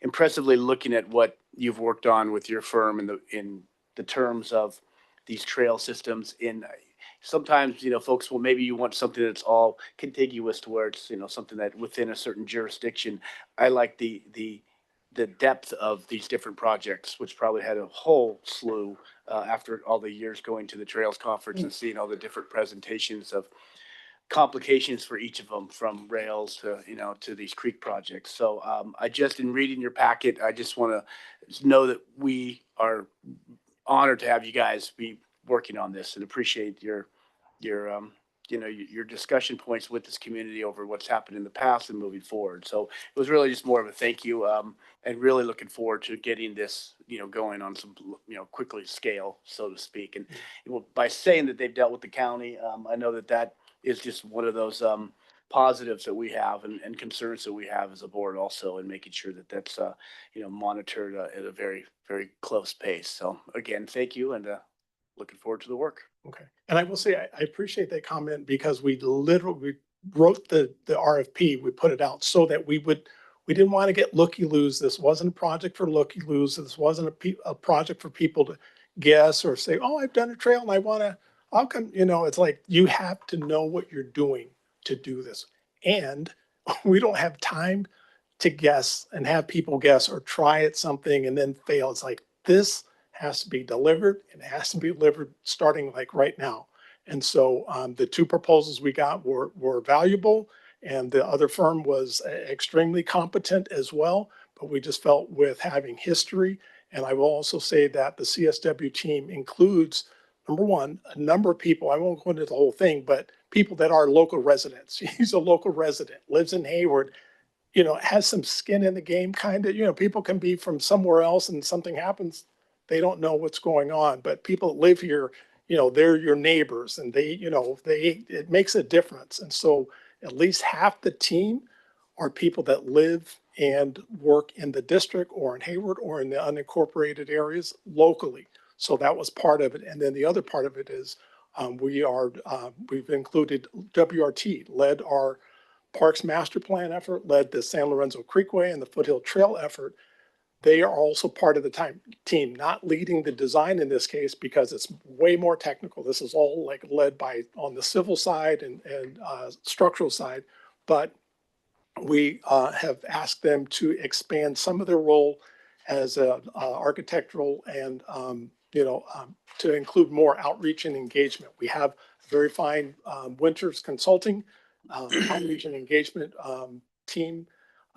impressively looking at what you've worked on with your firm in the terms of these trail systems sometimes, folks, well, maybe you want something that's all contiguous to where it's, something that within a certain jurisdiction. I like the depth of these different projects, which probably had a whole slew after all the years going to the Trails Conference and seeing all the different presentations of complications for each of them, from rails to, to these creek projects. So in reading your packet, I just want to know that we are honored to have you guys be working on this, and appreciate your discussion points with this community over what's happened in the past and moving forward. So it was really just more of a thank you, and really looking forward to getting this, going on some, quickly scale, so to speak. And by saying that they've dealt with the county, I know that is just one of those positives that we have and concerns that we have as a board also, and making sure that that's monitored at a very, very close pace. So again, thank you, and looking forward to the work. Okay. And I will say, I appreciate that comment, because we wrote the RFP, we put it out so that we didn't want to get looky-loos. This wasn't a project for looky-loos. This wasn't a project for people to guess or say, oh, I've done a trail and I want to, how come, it's like, you have to know what you're doing to do this. And we don't have time to guess and have people guess or try at something and then fail. It's like, this has to be delivered, and it has to be delivered starting like right now. And so the two proposals we got were valuable, and the other firm was extremely competent as well. But we just felt with having history, and I will also say that the CSW team includes, number one, a number of people, I won't go into the whole thing, but people that are local residents. He's a local resident, lives in Hayward, has some skin in the game, kind of, people can be from somewhere else and something happens, they don't know what's going on, but people that live here, they're your neighbors, and it makes a difference. And so at least half the team are people that live and work in the district or in Hayward or in the unincorporated areas locally. So that was part of it. And then the other part of it is we've included WRT, led our Parks Master Plan effort, led the San Lorenzo Creekway and the Foothill Trail effort. They are also part of the team, not leading the design in this case, because it's way more technical. This is all like led by on the civil side and structural side. But we have asked them to expand some of their role as architectural and, to include more outreach and engagement. We have very fine Winters Consulting outreach and engagement team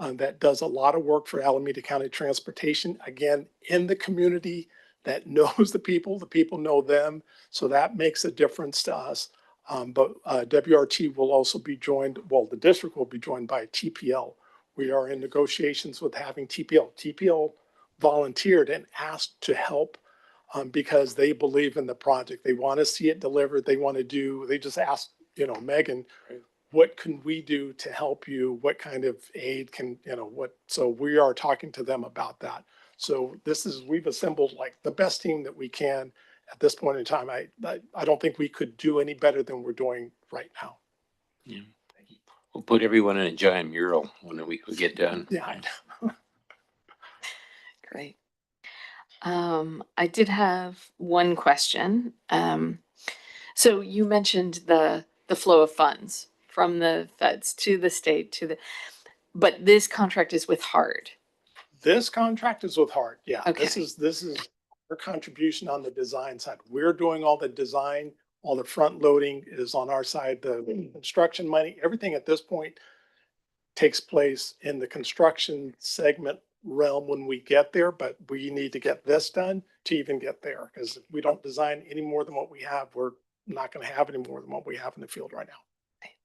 that does a lot of work for Alameda County Transportation, again, in the community, that knows the people know them. So that makes a difference to us. But WRT will also be joined, the district will be joined by TPL. We are in negotiations with having TPL. TPL volunteered and asked to help because they believe in the project. They want to see it delivered. They just asked, Megan, what can we do to help you? What kind of aid so we are talking to them about that. So we've assembled like the best team that we can at this point in time. I don't think we could do any better than we're doing right now. Yeah. We'll put everyone in a giant mural when we get done. Yeah, I know. Great. I did have one question. So you mentioned the flow of funds from the feds to the state but this contract is with HARD. This contract is with HARD. Yeah. Okay. This is our contribution on the design side. We're doing all the design, all the front loading is on our side. The construction money, everything at this point takes place in the construction segment realm when we get there, but we need to get this done to even get there, because if we don't design any more than what we have, we're not going to have any more than what we have in the field right now.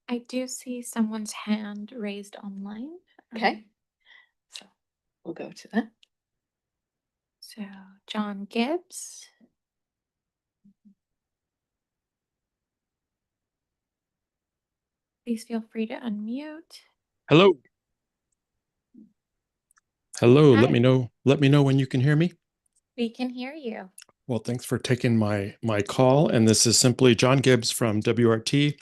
I do see someone's hand raised online. Okay. So we'll go to that. So John Gibbs. Please feel free to unmute. Hello. Hello, Hi. let me know when you can hear me. We can hear you. Well, thanks for taking my call. And this is simply John Gibbs from WRT,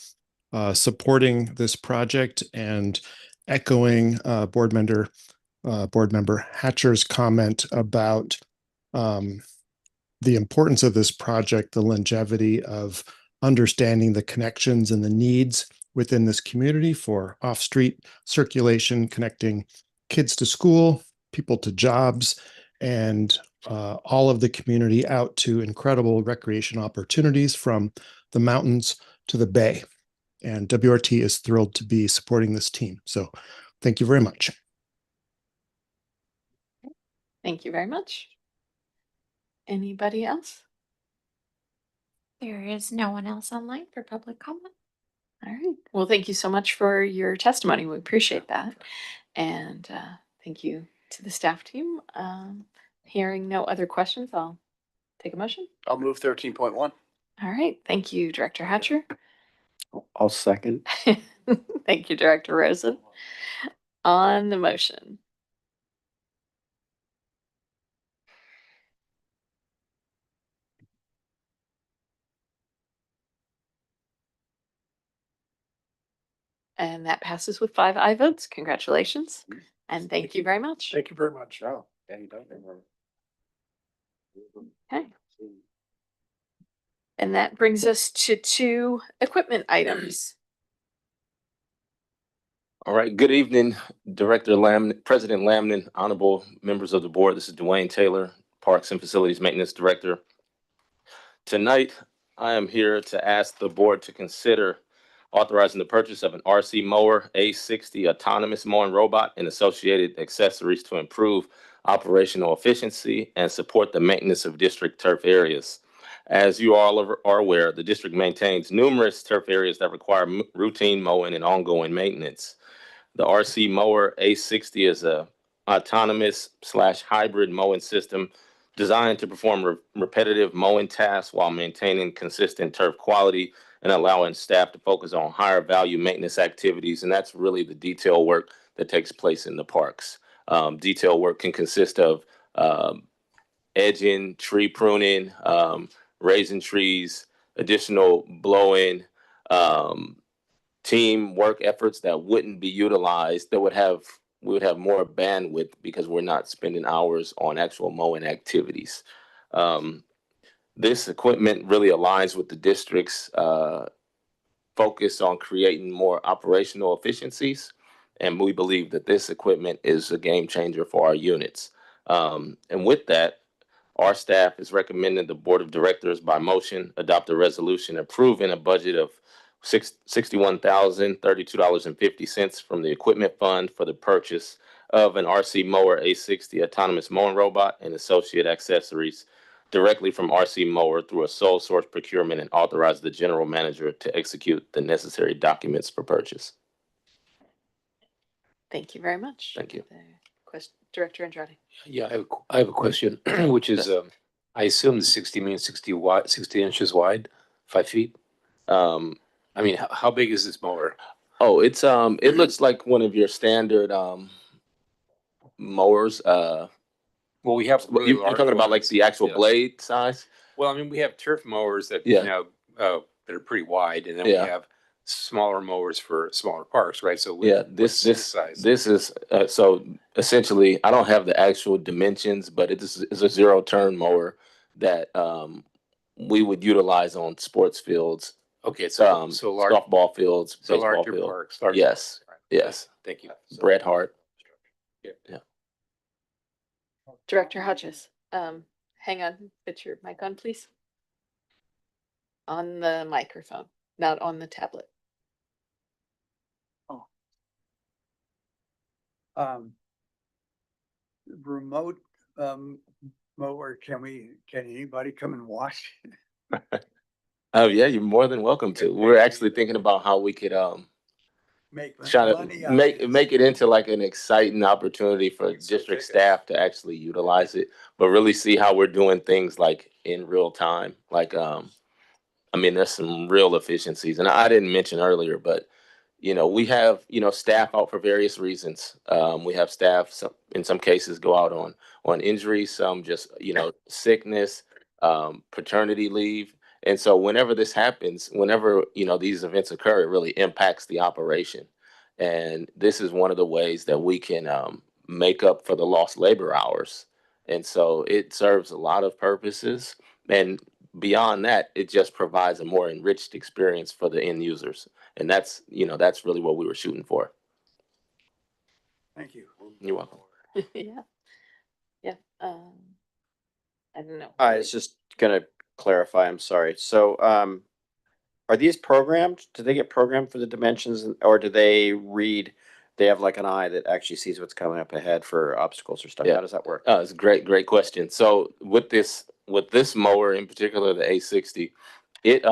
supporting this project and echoing board member Hatcher's comment about the importance of this project, the longevity of understanding the connections and the needs within this community for off-street circulation, connecting kids to school, people to jobs, and all of the community out to incredible recreation opportunities from the mountains to the bay. And WRT is thrilled to be supporting this team. So thank you very much. Thank you very much. Anybody else? There is no one else online for public comment. All right. Well, thank you so much for your testimony. We appreciate that. And thank you to the staff team. Hearing no other questions, I'll take a motion. I'll move 13.1. All right. Thank you, Director Hatcher. I'll second. Thank you, Director Rosen. On the motion. And that passes with 5 aye votes. Congratulations. And thank you very much. Thank you very much. Oh, Okay. And that brings us to 2 equipment items. All right. Good evening, Director Lamb, President Lamnon, honorable members of the board. This is Dwayne Taylor, Parks and Facilities Maintenance Director. Tonight, I am here to ask the board to consider authorizing the purchase of an RC mower A60 autonomous mowing robot and associated accessories to improve operational efficiency and support the maintenance of district turf areas. As you all are aware, the district maintains numerous turf areas that require routine mowing and ongoing maintenance. The RC mower A60 is a autonomous / hybrid mowing system designed to perform repetitive mowing tasks while maintaining consistent turf quality and allowing staff to focus on higher value maintenance activities. And that's really the detail work that takes place in the parks. Detail work can consist of edging, tree pruning, raising trees, additional blowing, team work efforts that wouldn't be utilized, that we would have more bandwidth because we're not spending hours on actual mowing activities. This equipment really aligns with the district's focus on creating more operational efficiencies. And we believe that this equipment is a game changer for our units. And with that, our staff is recommending the Board of Directors by motion adopt a resolution approving a budget of $61,032.50 from the equipment fund for the purchase of an RC mower A60 autonomous mowing robot and associate accessories directly from RC mower through a sole source procurement, and authorize the general manager to execute the necessary documents for purchase. Thank you very much. Thank you. Director Andrade. Yeah, I have a question, which is, I assume the 60 means 60 inches wide, 5 feet. I mean, how big is this mower? Oh, it's it looks like one of your standard mowers. Well, we have really You're large talking about like ones. the actual Yeah. blade size? Well, I mean, we have turf mowers that, Yeah. you know, that are pretty wide, and then Yeah. we have smaller mowers for smaller parks, right? So Yeah, what's this size? this is so essentially, I don't have the actual dimensions, but it is a 0-turn mower that we would utilize on sports fields, Okay, so so large, softball fields, so baseball larger field. parks. Larger Yes, parks, right. yes. Thank you. So- Bret Hart. Yeah. Director Hodges, hang on, put your mic on, please. On the microphone, not on the tablet. Remote mower, can anybody come and watch? Oh yeah, you're more than welcome to. We're actually thinking about how we could Make try money to out of make it. it into like an exciting opportunity for district staff to actually utilize it, but really see how we're doing things like in real time. Like I mean, there's some real efficiencies, and I didn't mention earlier, but you know, we have, you know, staff out for various reasons. We have staff, in some cases, go out on injuries, some just, you know, sickness. paternity leave. And so whenever this happens, whenever, these events occur, it really impacts the operation. And this is one of the ways that we can make up for the lost labor hours. And so it serves a lot of purposes. And beyond that, it just provides a more enriched experience for the end users. And that's really what we were shooting for. Thank you. You're welcome. Yeah. Yeah. I don't know. I was just gonna clarify, I'm sorry. So, are these programmed? Do they get programmed for the dimensions or do they have like an eye that actually sees what's coming up ahead for obstacles or stuff? Yeah. How does that work? It's a great question. So with this mower in particular, the A60, it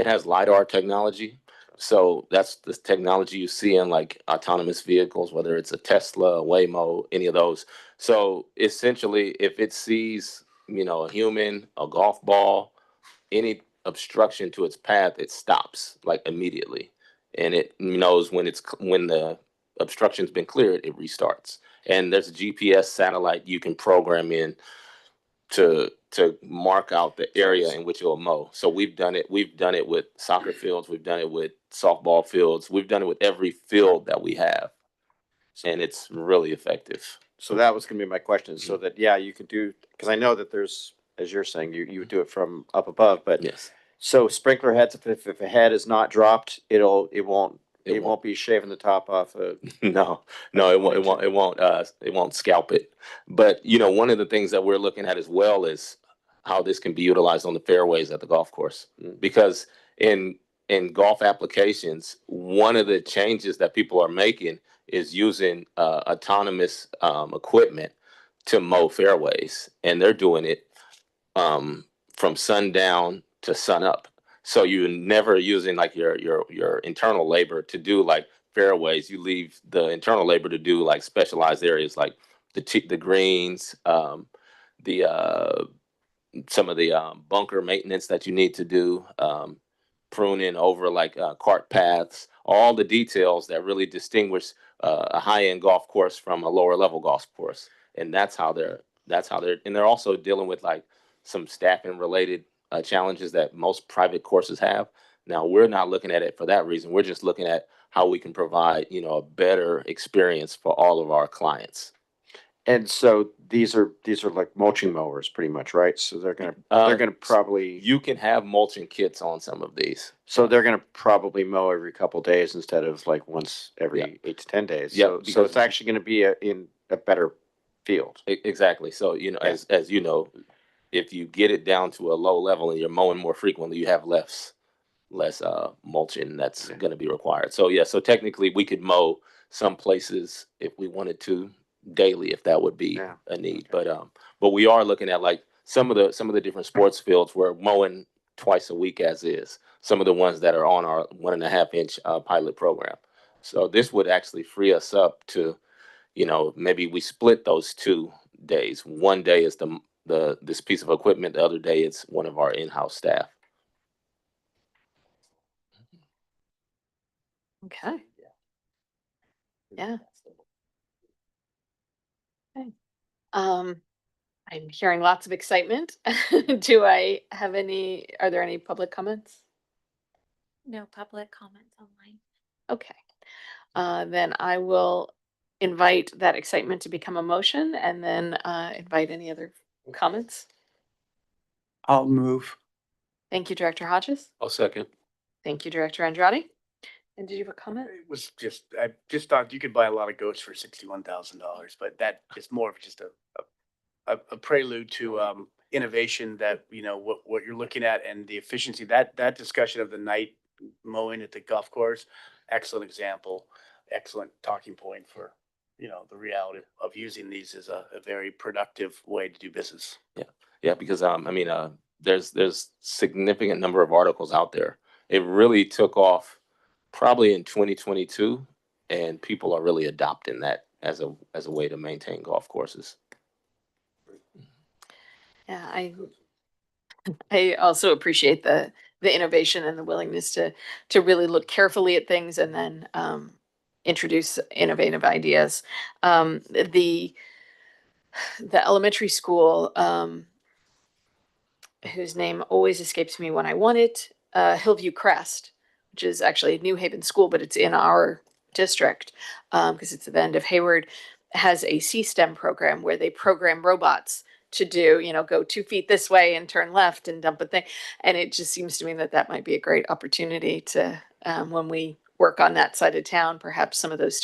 has LiDAR technology. So that's the technology you see in like autonomous vehicles, whether it's a Tesla, a Waymo, any of those. So essentially, if it sees, a human, a golf ball, any obstruction to its path, it stops like immediately, and it knows when the obstruction's been cleared, it restarts. And there's a GPS satellite you can program in to mark out the area in which it will mow. So we've done it with soccer fields, we've done it with softball fields, we've done it with every field that we have, and it's really effective. So that was gonna be my question, so that, yeah, you could do, because I know that there's, as you're saying, you would do it from up above, but Yes. so sprinkler heads, if a head is not dropped, it won't be shaving the top off of. No, it won't scalp it. But one of the things that we're looking at as well is how this can be utilized on the fairways at the golf course. Because in golf applications, one of the changes that people are making is using autonomous equipment to mow fairways, and they're doing it from sundown to sun up. So you're never using like your internal labor to do like fairways. You leave the internal labor to do like specialized areas like the greens, the some of the bunker maintenance that you need to do, pruning over like cart paths, all the details that really distinguish a high-end golf course from a lower level golf course. And that's how they're and they're also dealing with like some staffing related challenges that most private courses have. Now we're not looking at it for that reason. We're just looking at how we can provide, a better experience for all of our clients. And so these are like mulching mowers pretty much, right? So they're gonna probably, You can have mulching kits on some of these. so they're gonna probably mow every couple days instead of like once every 8 to 10 days. Yeah, So because- it's actually gonna be in a better field. Exactly. So, as you know, if you get it down to a low level and you're mowing more frequently, you have less mulching that's going to be required. So yeah, so technically we could mow some places if we wanted to daily, if that would be a need. But we are looking at like some of the different sports fields we're mowing twice a week as is. Some of the ones that are on our 1.5-inch pilot program. So this would actually free us up to, maybe we split those 2 days. One day is this piece of equipment. The other day it's one of our in-house staff. Okay. Yeah. Okay. I'm hearing lots of excitement. Are there any public comments? No public comments online. Okay. Then I will invite that excitement to become a motion and then invite any other comments. I'll move. Thank you, Director Hodges. I'll second. Thank you, Director Andrade. And did you have a comment? It was I just thought you could buy a lot of goats for $61,000, but that is more of just a prelude to innovation that, what you're looking at and the efficiency, that discussion of the night mowing at the golf course, excellent example, excellent talking point for, the reality of using these as a very productive way to do business. Yeah, because there's significant number of articles out there. It really took off probably in 2022, and people are really adopting that as a way to maintain golf courses. Yeah, I also appreciate the innovation and the willingness to really look carefully at things and then introduce innovative ideas. The elementary school whose name always escapes me when I want it, Hillview Crest, which is actually a New Haven school, but it's in our district because it's at the end of Hayward, has a C-STEM program where they program robots to do, go 2 feet this way and turn left and dump a thing. And it just seems to me that that might be a great opportunity to, when we work on that side of town, perhaps some of those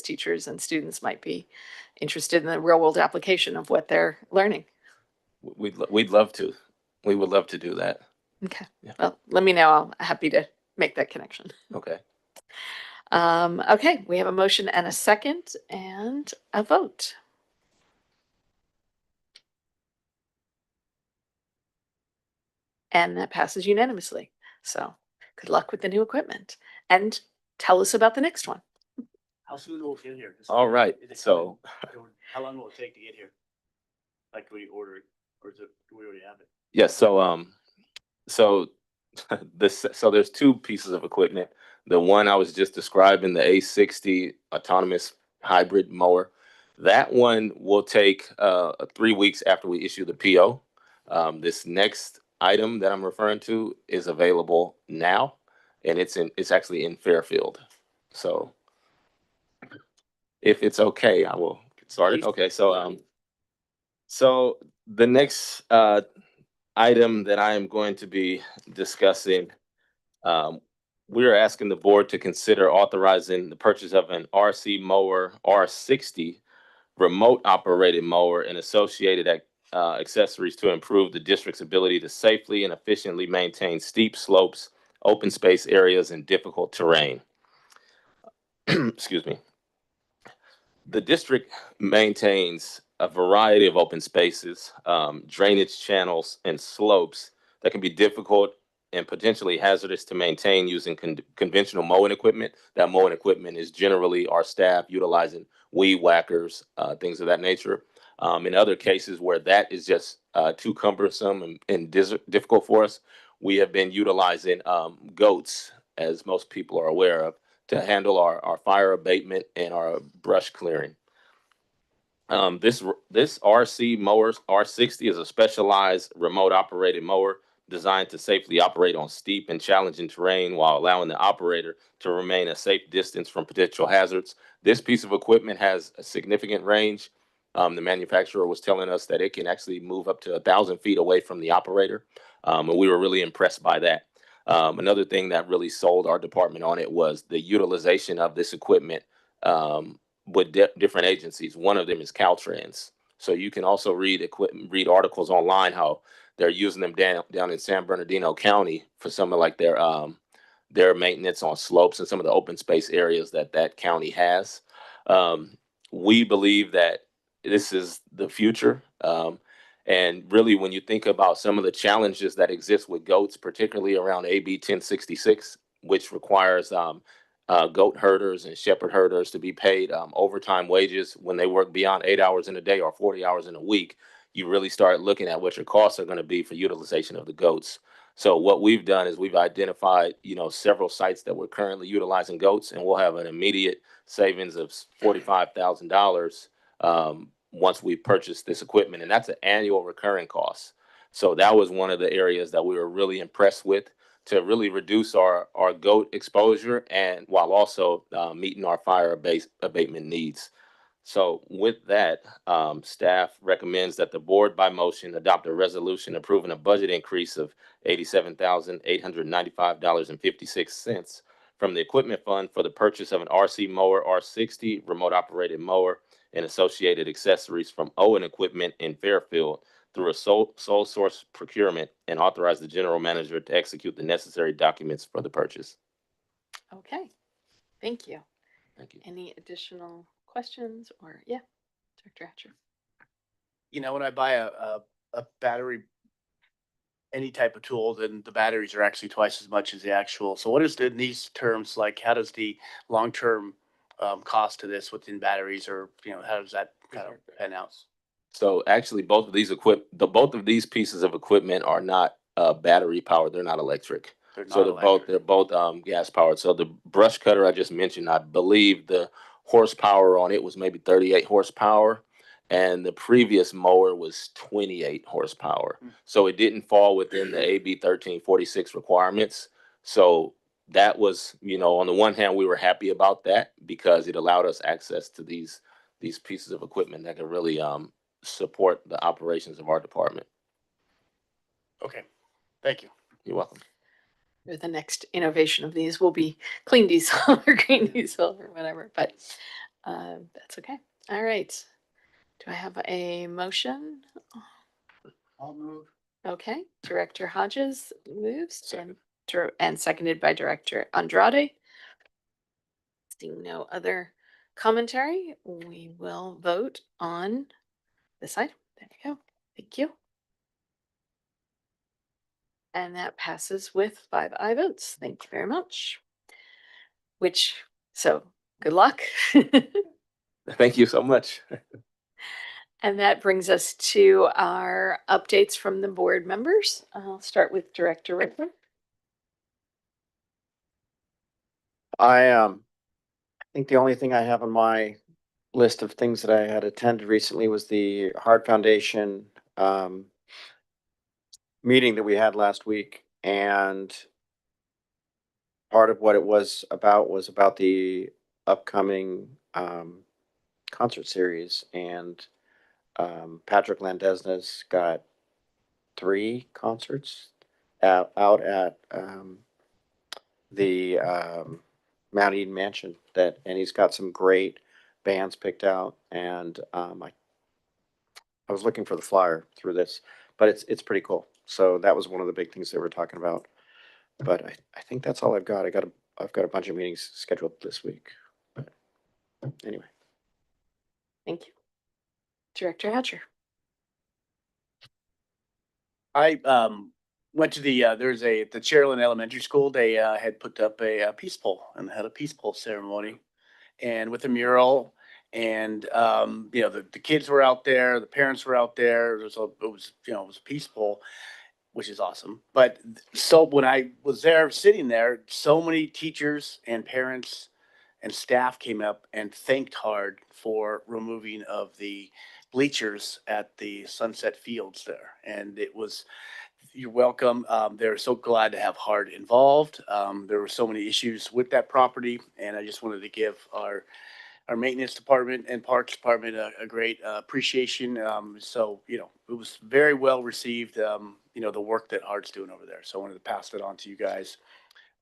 teachers and students might be interested in the real world application of what they're learning. We'd love to. We would love to do that. Okay. Yeah. Well, let me know. I'm happy to make that connection. Okay. Okay, we have a motion and a second and a vote. And that passes unanimously. So good luck with the new equipment and tell us about the next one. How soon will it get here? All right. Is it So coming? How long will it take to get here? Like, we order it, or do we already have it? yes, so there's two pieces of equipment. The one I was just describing, the A60 autonomous hybrid mower, that one will take 3 weeks after we issue the PO. This next item that I'm referring to is available now, and it's actually in Fairfield. So if it's okay, I will get started. Please. Okay, so the next item that I am going to be discussing, we are asking the board to consider authorizing the purchase of an RC mower R60 remote operated mower and associated accessories to improve the district's ability to safely and efficiently maintain steep slopes, open space areas, and difficult terrain. Excuse me. The district maintains a variety of open spaces, drainage channels, and slopes that can be difficult and potentially hazardous to maintain using conventional mowing equipment. That mowing equipment is generally our staff utilizing weed whackers, things of that nature. In other cases where that is just too cumbersome and difficult for us, we have been utilizing goats, as most people are aware of, to handle our fire abatement and our brush clearing. This RC mower, R60, is a specialized remote operated mower designed to safely operate on steep and challenging terrain while allowing the operator to remain a safe distance from potential hazards. This piece of equipment has a significant range. The manufacturer was telling us that it can actually move up to 1,000 feet away from the operator, and we were really impressed by that. Another thing that really sold our department on it was the utilization of this equipment with different agencies. One of them is Caltrans. So you can also read articles online how they're using them down in San Bernardino County for some of like their maintenance on slopes and some of the open space areas that county has. We believe that this is the future. And really, when you think about some of the challenges that exist with goats, particularly around AB 1066, which requires goat herders and shepherd herders to be paid overtime wages when they work beyond 8 hours in a day or 40 hours in a week, you really start looking at what your costs are going to be for utilization of the goats. So what we've done is we've identified, several sites that we're currently utilizing goats, and we'll have an immediate savings of $45,000 once we purchase this equipment, and that's an annual recurring cost. So that was one of the areas that we were really impressed with, to really reduce our goat exposure and while also meeting our fire abatement needs. So with that, staff recommends that the board by motion adopt a resolution approving a budget increase of $87,895.56 from the equipment fund for the purchase of an RC mower R60 remote operated mower and associated accessories from Owen Equipment in Fairfield through a sole source procurement, and authorize the general manager to execute the necessary documents for the purchase. Okay, thank you. Thank you. Any additional questions or, yeah, Director Hatcher? When I buy a battery, any type of tool, then the batteries are actually twice as much as the actual. So what is in these terms, like, how does the long-term cost to this within batteries, or, how does that kind of pan out? So actually, both of these pieces of equipment are not battery powered. They're not electric. They're both gas powered. So the brush cutter I just mentioned, I believe the horsepower on it was maybe 38 horsepower, and the previous mower was 28 horsepower. So it didn't fall within the AB 1346 requirements. So that was, you know, on the one hand, we were happy about that because it allowed us access to these pieces of equipment that can really support the operations of our department. Okay, thank you. You're welcome. The next innovation of these will be clean diesel or green diesel or whatever, but that's okay. All right. Do I have a motion? I'll move. Okay, Director Hodges moves and seconded by Director Andrade. Seeing no other commentary, we will vote on this item. There you go. Thank you. And that passes with 5 aye votes. Thank you very much. So good luck. Thank you so much. And that brings us to our updates from the board members. I'll start with Director Rickman. I think the only thing I have on my list of things that I had attended recently was the Hart Foundation meeting that we had last week, and part of what it was about the upcoming concert series, and Patrick Landesna's got 3 concerts out at the Mount Eden Mansion, and he's got some great bands picked out, and I was looking for the flyer through this, but it's pretty cool. So that was one of the big things they were talking about. But I think that's all I've got. I've got a bunch of meetings scheduled this week. But anyway. Thank you. Director Hatcher. I went to the there's at the Cherlin Elementary School. They had put up a peace pole and had a peace pole ceremony, and with a mural. And you know, the kids were out there, the parents were out there. It was a peace pole, which is awesome. But so when I was there sitting there, so many teachers and parents and staff came up and thanked Hard for removing of the bleachers at the Sunset Fields there. And it was, you're welcome. They're so glad to have Hard involved. There were so many issues with that property, and I just wanted to give our maintenance department and parks department a great appreciation. So, you know, it was very well received, you know, the work that Hard's doing over there. So I wanted to pass that on to you guys.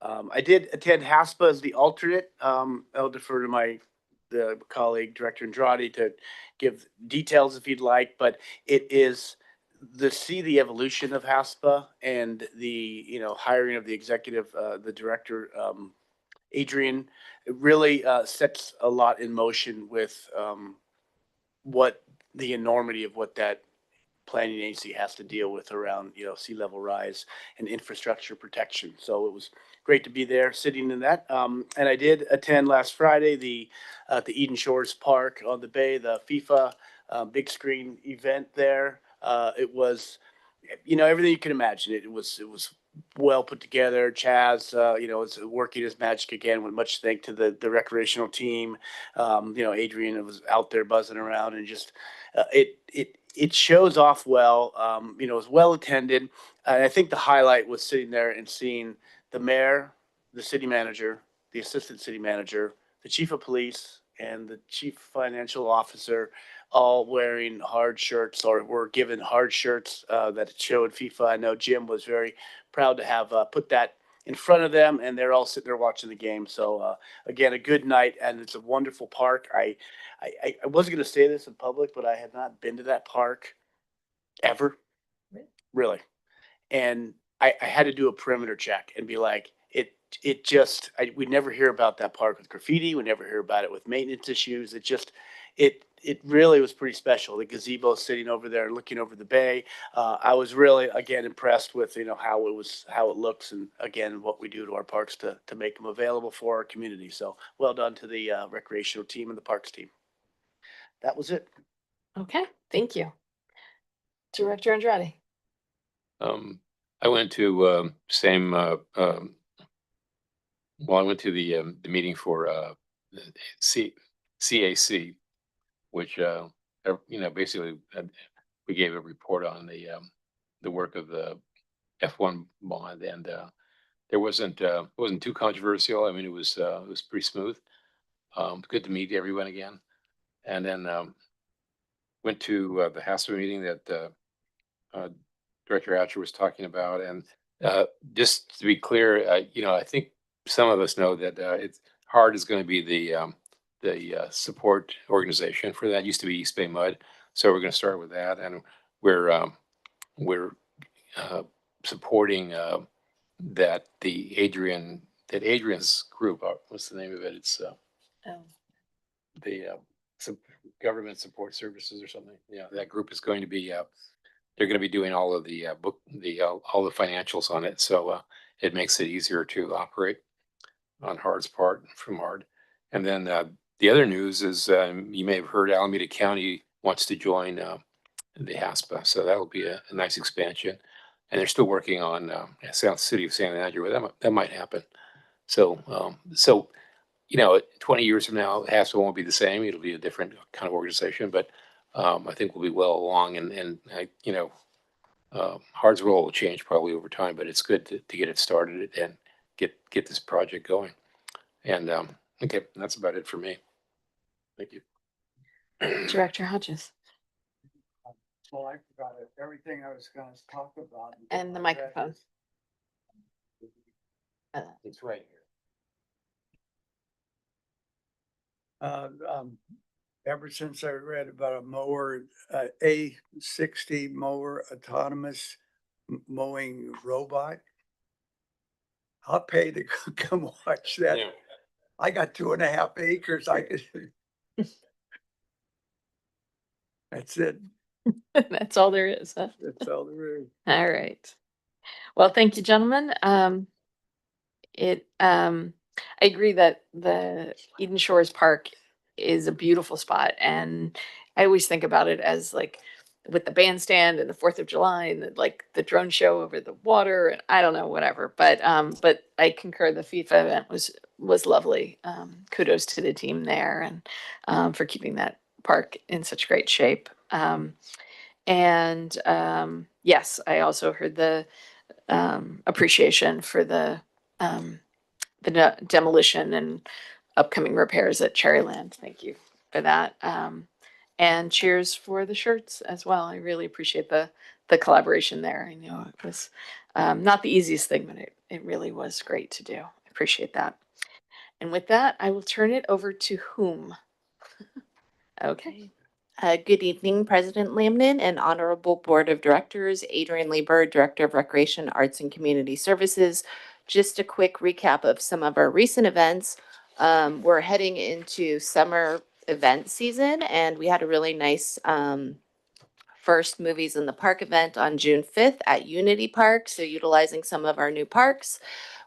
I did attend HASPA as the alternate. I'll defer to the colleague, Director Andrade, to give details if you'd like, but it is see the evolution of HASPA and the, you know, hiring of the executive, the director, Adrian. It really sets a lot in motion with what the enormity of what that planning agency has to deal with around, you know, sea level rise and infrastructure protection. So it was great to be there sitting in that. And I did attend last Friday the Eden Shores Park on the bay, the FIFA big screen event there. It was, you know, everything you can imagine. It was well put together. Chaz, you know, is working his magic again with much thanks to the recreational team. You know, Adrian was out there buzzing around, and just it shows off well. You know, it was well attended. And I think the highlight was sitting there and seeing the mayor, the city manager, the assistant city manager, the chief of police, and the chief financial officer all wearing Hard shirts, or were given Hard shirts that showed FIFA. I know Jim was very proud to have put that in front of them, and they're all sitting there watching the game. So again, a good night, and it's a wonderful park. I wasn't going to say this in public, but I had not been to that park ever, really. And I had to do a perimeter check and be like, we never hear about that park with graffiti. We never hear about it with maintenance issues. It really was pretty special. The gazebo sitting over there, looking over the bay. I was really, again, impressed with, you know, how it looks, and again, what we do to our parks to make them available for our community. So well done to the recreational team and the parks team. That was it. Okay, thank you. Director Andrade. I went to I went to the meeting for CAC, which basically, we gave a report on the work of the F1 bond, and it wasn't too controversial. I mean, it was pretty smooth. Good to meet everyone again, and then went to the HASPA meeting that Director Hatcher was talking about, and just to be clear, I think some of us know that it's HARD is going to be the support organization for that. It used to be East Bay Mud, so we're going to start with that, and we're supporting Adrian's group. What's the name of it? It's the government support services or something. Yeah, that group is going to be. They're going to be doing all of the all the financials on it, so it makes it easier to operate on HARD's part from HARD. And then the other news is you may have heard Alameda County wants to join the HASPA, so that will be a nice expansion. And they're still working on City of San Andrew, but that might happen. So 20 years from now, HASPA won't be the same. It'll be a different kind of organization, but I think we'll be well along, and HARD's role will change probably over time, but it's good to get it started and get this project going. And okay, that's about it for me. Thank you. Director Hodges. Well, I forgot everything I was gonna talk about. And the microphone. It's right here. Ever since I read about a mower, A60 mower autonomous mowing robot, I'll pay to come watch that. Yeah. I got 2.5 acres. I could. That's it. That's all there is, huh? That's all there is. All right. Well, thank you, gentlemen. I agree that the Eden Shores Park is a beautiful spot, and I always think about it as like with the bandstand and the 4th of July and the drone show over the water, and I don't know, whatever. But I concur the FIFA event was lovely. Kudos to the team there and for keeping that park in such great shape. Yes, I also heard the appreciation for the demolition and upcoming repairs at Cherryland. Thank you for that. And cheers for the shirts as well. I really appreciate the collaboration there. I know it was not the easiest thing, but it really was great to do. I appreciate that. And with that, I will turn it over to whom? Okay. Good evening, President Lamden and Honorable Board of Directors. Adrian Lieber, Director of Recreation, Arts and Community Services. Just a quick recap of some of our recent events. We're heading into summer event season, and we had a really nice first Movies in the Park event on June 5th at Unity Park, so utilizing some of our new parks.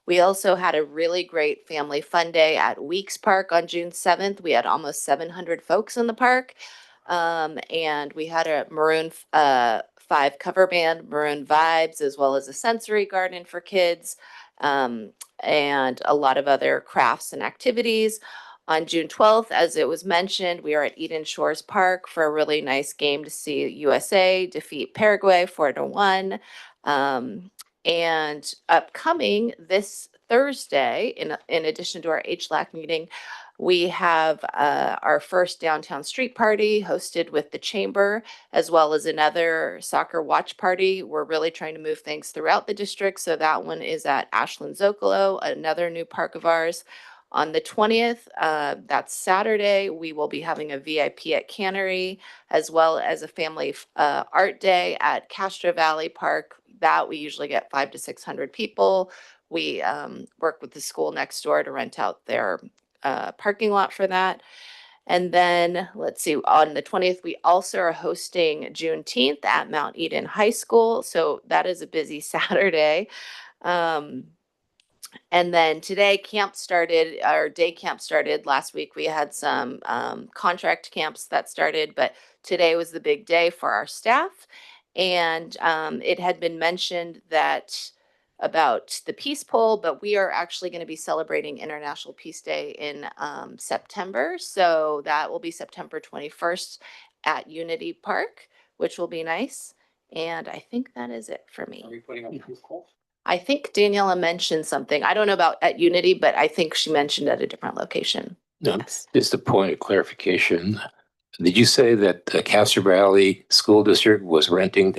We also had a really great family fun day at Weeks Park on June 7th. We had almost 700 folks in the park. And we had a Maroon 5 cover band, Maroon Vibes, as well as a sensory garden for kids, and a lot of other crafts and activities. On June 12th, as it was mentioned, we are at Eden Shores Park for a really nice game to see USA defeat Paraguay 4-1. And upcoming this Thursday, in addition to our HLAC meeting, we have our first downtown street party hosted with the chamber, as well as another soccer watch party. We're really trying to move things throughout the district. So that one is at Ashland Zocalo, another new park of ours. On the 20th, that's Saturday, we will be having a VIP at Cannery, as well as a family art day at Castro Valley Park. That we usually get 500 to 600 people. We work with the school next door to rent out their parking lot for that. And then let's see, on the 20th, we also are hosting Juneteenth at Mount Eden High School. So that is a busy Saturday. And then today our day camp started last week. We had some contract camps that started, but today was the big day for our staff. And it had been mentioned that about the Peace Pole, but we are actually going to be celebrating International Peace Day in September. So that will be September 21st at Unity Park, which will be nice. And I think that is it for me. Are we putting up the pool? I think Daniela mentioned something. I don't know about at Unity, but I think she mentioned at a different location. No, Yes. just a point of clarification. Did you say that the Castro Valley School District was renting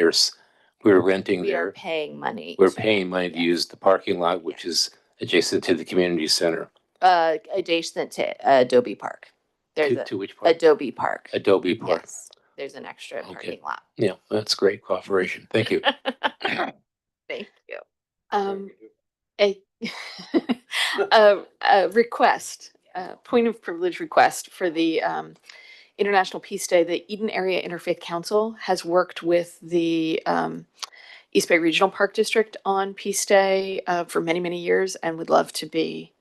we were renting We are their, paying money. we're paying money to use the parking lot, which is adjacent to the community center? Adjacent to Adobe Park. There's To which park? Adobe Park. Adobe Park. Yes, there's an extra Okay. parking lot. Yeah, that's great cooperation. Thank you. Thank you. A, a request, a point of privilege request for the International Peace Day. The Eden Area Interfaith Council has worked with the East Bay Regional Park District on Peace Day for many, many years, and would love to be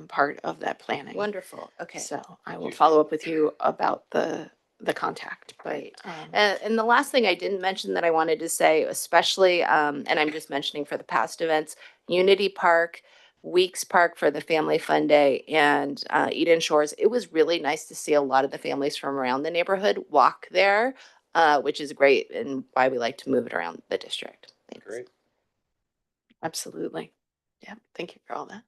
part of that planning. Wonderful. Okay. So I will follow up with you about the contact. But, Right. And the last thing I didn't mention that I wanted to say, especially, and I'm just mentioning for the past events, Unity Park, Weeks Park for the Family Fun Day, and Eden Shores. It was really nice to see a lot of the families from around the neighborhood walk there, which is great and why we like to move it around the district. Thanks. Great. absolutely. Yeah. Thank you for all that.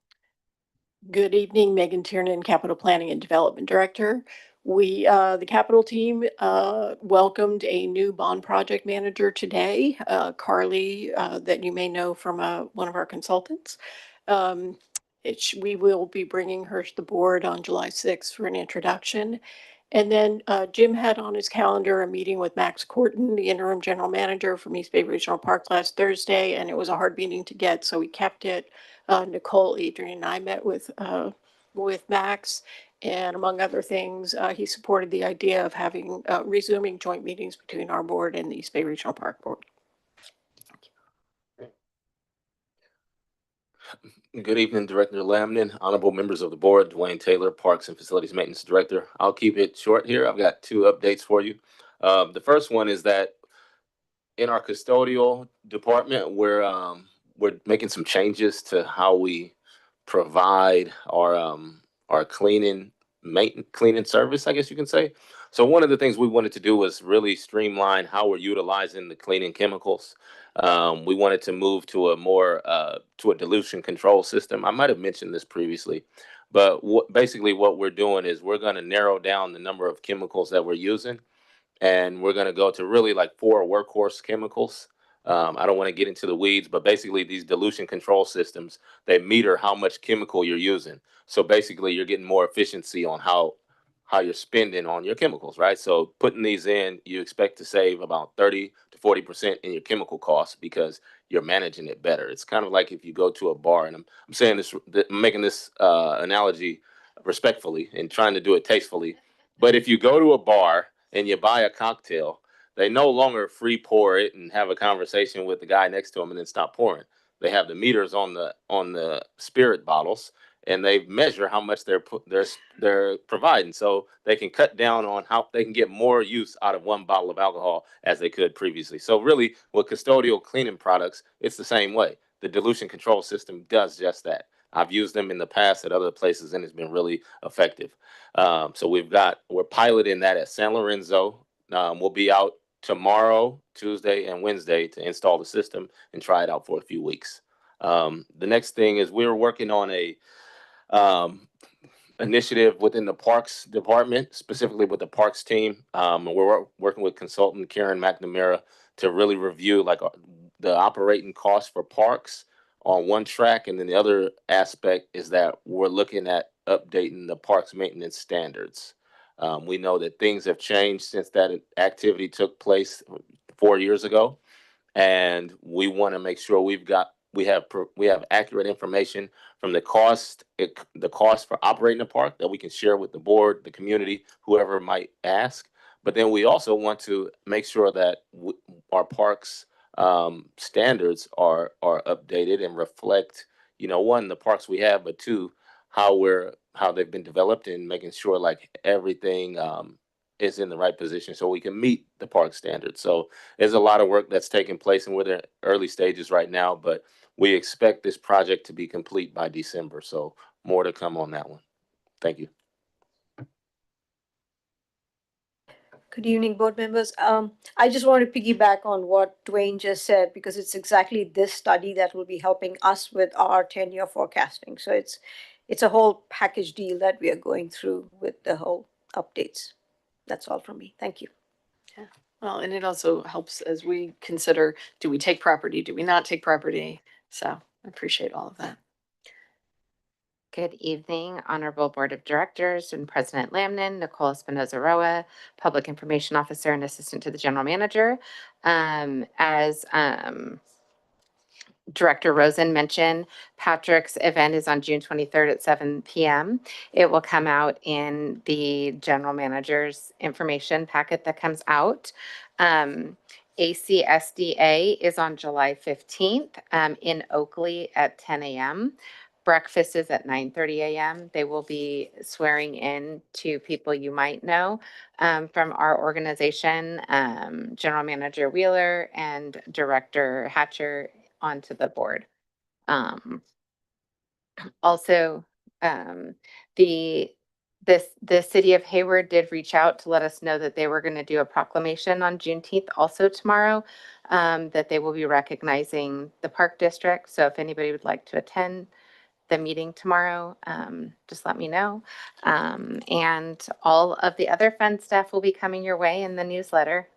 Good evening, Megan Tiernan, Capital Planning and Development Director. We, the Capital team, welcomed a new bond project manager today, Carly, that you may know from one of our consultants. We will be bringing her to the board on July 6th for an introduction. And then Jim had on his calendar a meeting with Max Corton, the interim general manager from East Bay Regional Park last Thursday, and it was a hard meeting to get, so we kept it. Nicole, Adrian, and I met with Max, and among other things, he supported the idea of having resuming joint meetings between our board and the East Bay Regional Park Board. Good evening, Director Lamnin, honorable members of the board, Dwayne Taylor, Parks and Facilities Maintenance Director. I'll keep it short here. I've got 2 updates for you. The first one is that in our custodial department, we're making some changes to how we provide our cleaning service, I guess you can say. So one of the things we wanted to do was really streamline how we're utilizing the cleaning chemicals. We wanted to move to a more to a dilution control system. I might have mentioned this previously, but basically what we're doing is we're going to narrow down the number of chemicals that we're using, and we're going to go to really like 4 workhorse chemicals. I don't want to get into the weeds, but basically these dilution control systems, they meter how much chemical you're using. So basically you're getting more efficiency on how you're spending on your chemicals, right? So putting these in, you expect to save about 30 to 40% in your chemical costs because you're managing it better. It's kind of like if you go to a bar, and I'm saying this, I'm making this analogy respectfully and trying to do it tastefully. But if you go to a bar and you buy a cocktail, they no longer free pour it and have a conversation with the guy next to them and then stop pouring. They have the meters on the spirit bottles, and they measure how much they're providing, so they can cut down on how they can get more use out of 1 bottle of alcohol as they could previously. So really, with custodial cleaning products, it's the same way. The dilution control system does just that. I've used them in the past at other places, and it's been really effective. So we're piloting that at San Lorenzo. We'll be out tomorrow, Tuesday, and Wednesday to install the system and try it out for a few weeks. The next thing is we're working on a initiative within the Parks Department, specifically with the Parks team. We're working with consultant Karen McNamara to really review like the operating costs for parks on one track, and then the other aspect is that we're looking at updating the parks maintenance standards. We know that things have changed since that activity took place 4 years ago, and we want to make sure we have accurate information from the cost for operating the park that we can share with the board, the community, whoever might ask. But then we also want to make sure that our parks standards are updated and reflect, one, the parks we have, but 2, how they've been developed, and making sure like everything is in the right position so we can meet the park standards. So there's a lot of work that's taking place, and we're in the early stages right now, but we expect this project to be complete by December. So more to come on that one. Thank you. Good evening, board members. I just want to piggyback on what Dwayne just said, because it's exactly this study that will be helping us with our 10-year forecasting. So it's a whole package deal that we are going through with the whole updates. That's all from me. Thank you. Well, and it also helps as we consider, do we take property? Do we not take property? So I appreciate all of that. Good evening, Honorable Board of Directors and President Lamnon, Nicole Espinoza Roa, Public Information Officer and Assistant to the General Manager. As Director Rosen mentioned, Patrick's event is on June 23rd at 7 p.m. It will come out in the General Manager's information packet that comes out. ACSDA is on July 15th in Oakley at 10 a.m. Breakfast is at 9:30 a.m. They will be swearing in to people you might know from our organization, General Manager Wheeler and Director Hatcher onto the board. Also, the city of Hayward did reach out to let us know that they were going to do a proclamation on Juneteenth also tomorrow, that they will be recognizing the park district. So if anybody would like to attend the meeting tomorrow, just let me know. And all of the other fun stuff will be coming your way in the newsletter.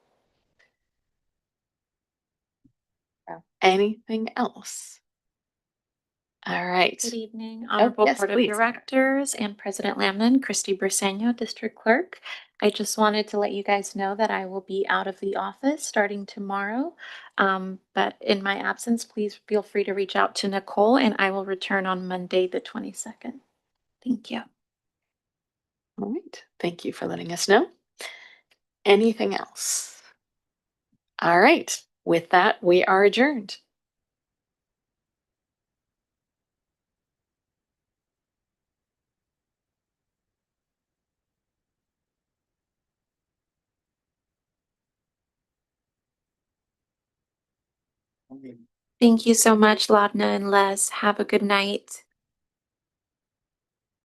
Anything else? All right. Good evening, Honorable yes, Board please. of Directors and President Lamnon, Christy Briseño, District Clerk. I just wanted to let you guys know that I will be out of the office starting tomorrow. But in my absence, please feel free to reach out to Nicole and I will return on Monday, the 22nd. Thank you. All right. Thank you for letting us know. Anything else? All right. With that, we are adjourned. Thank you so much, Ladna and Les. Have a good night.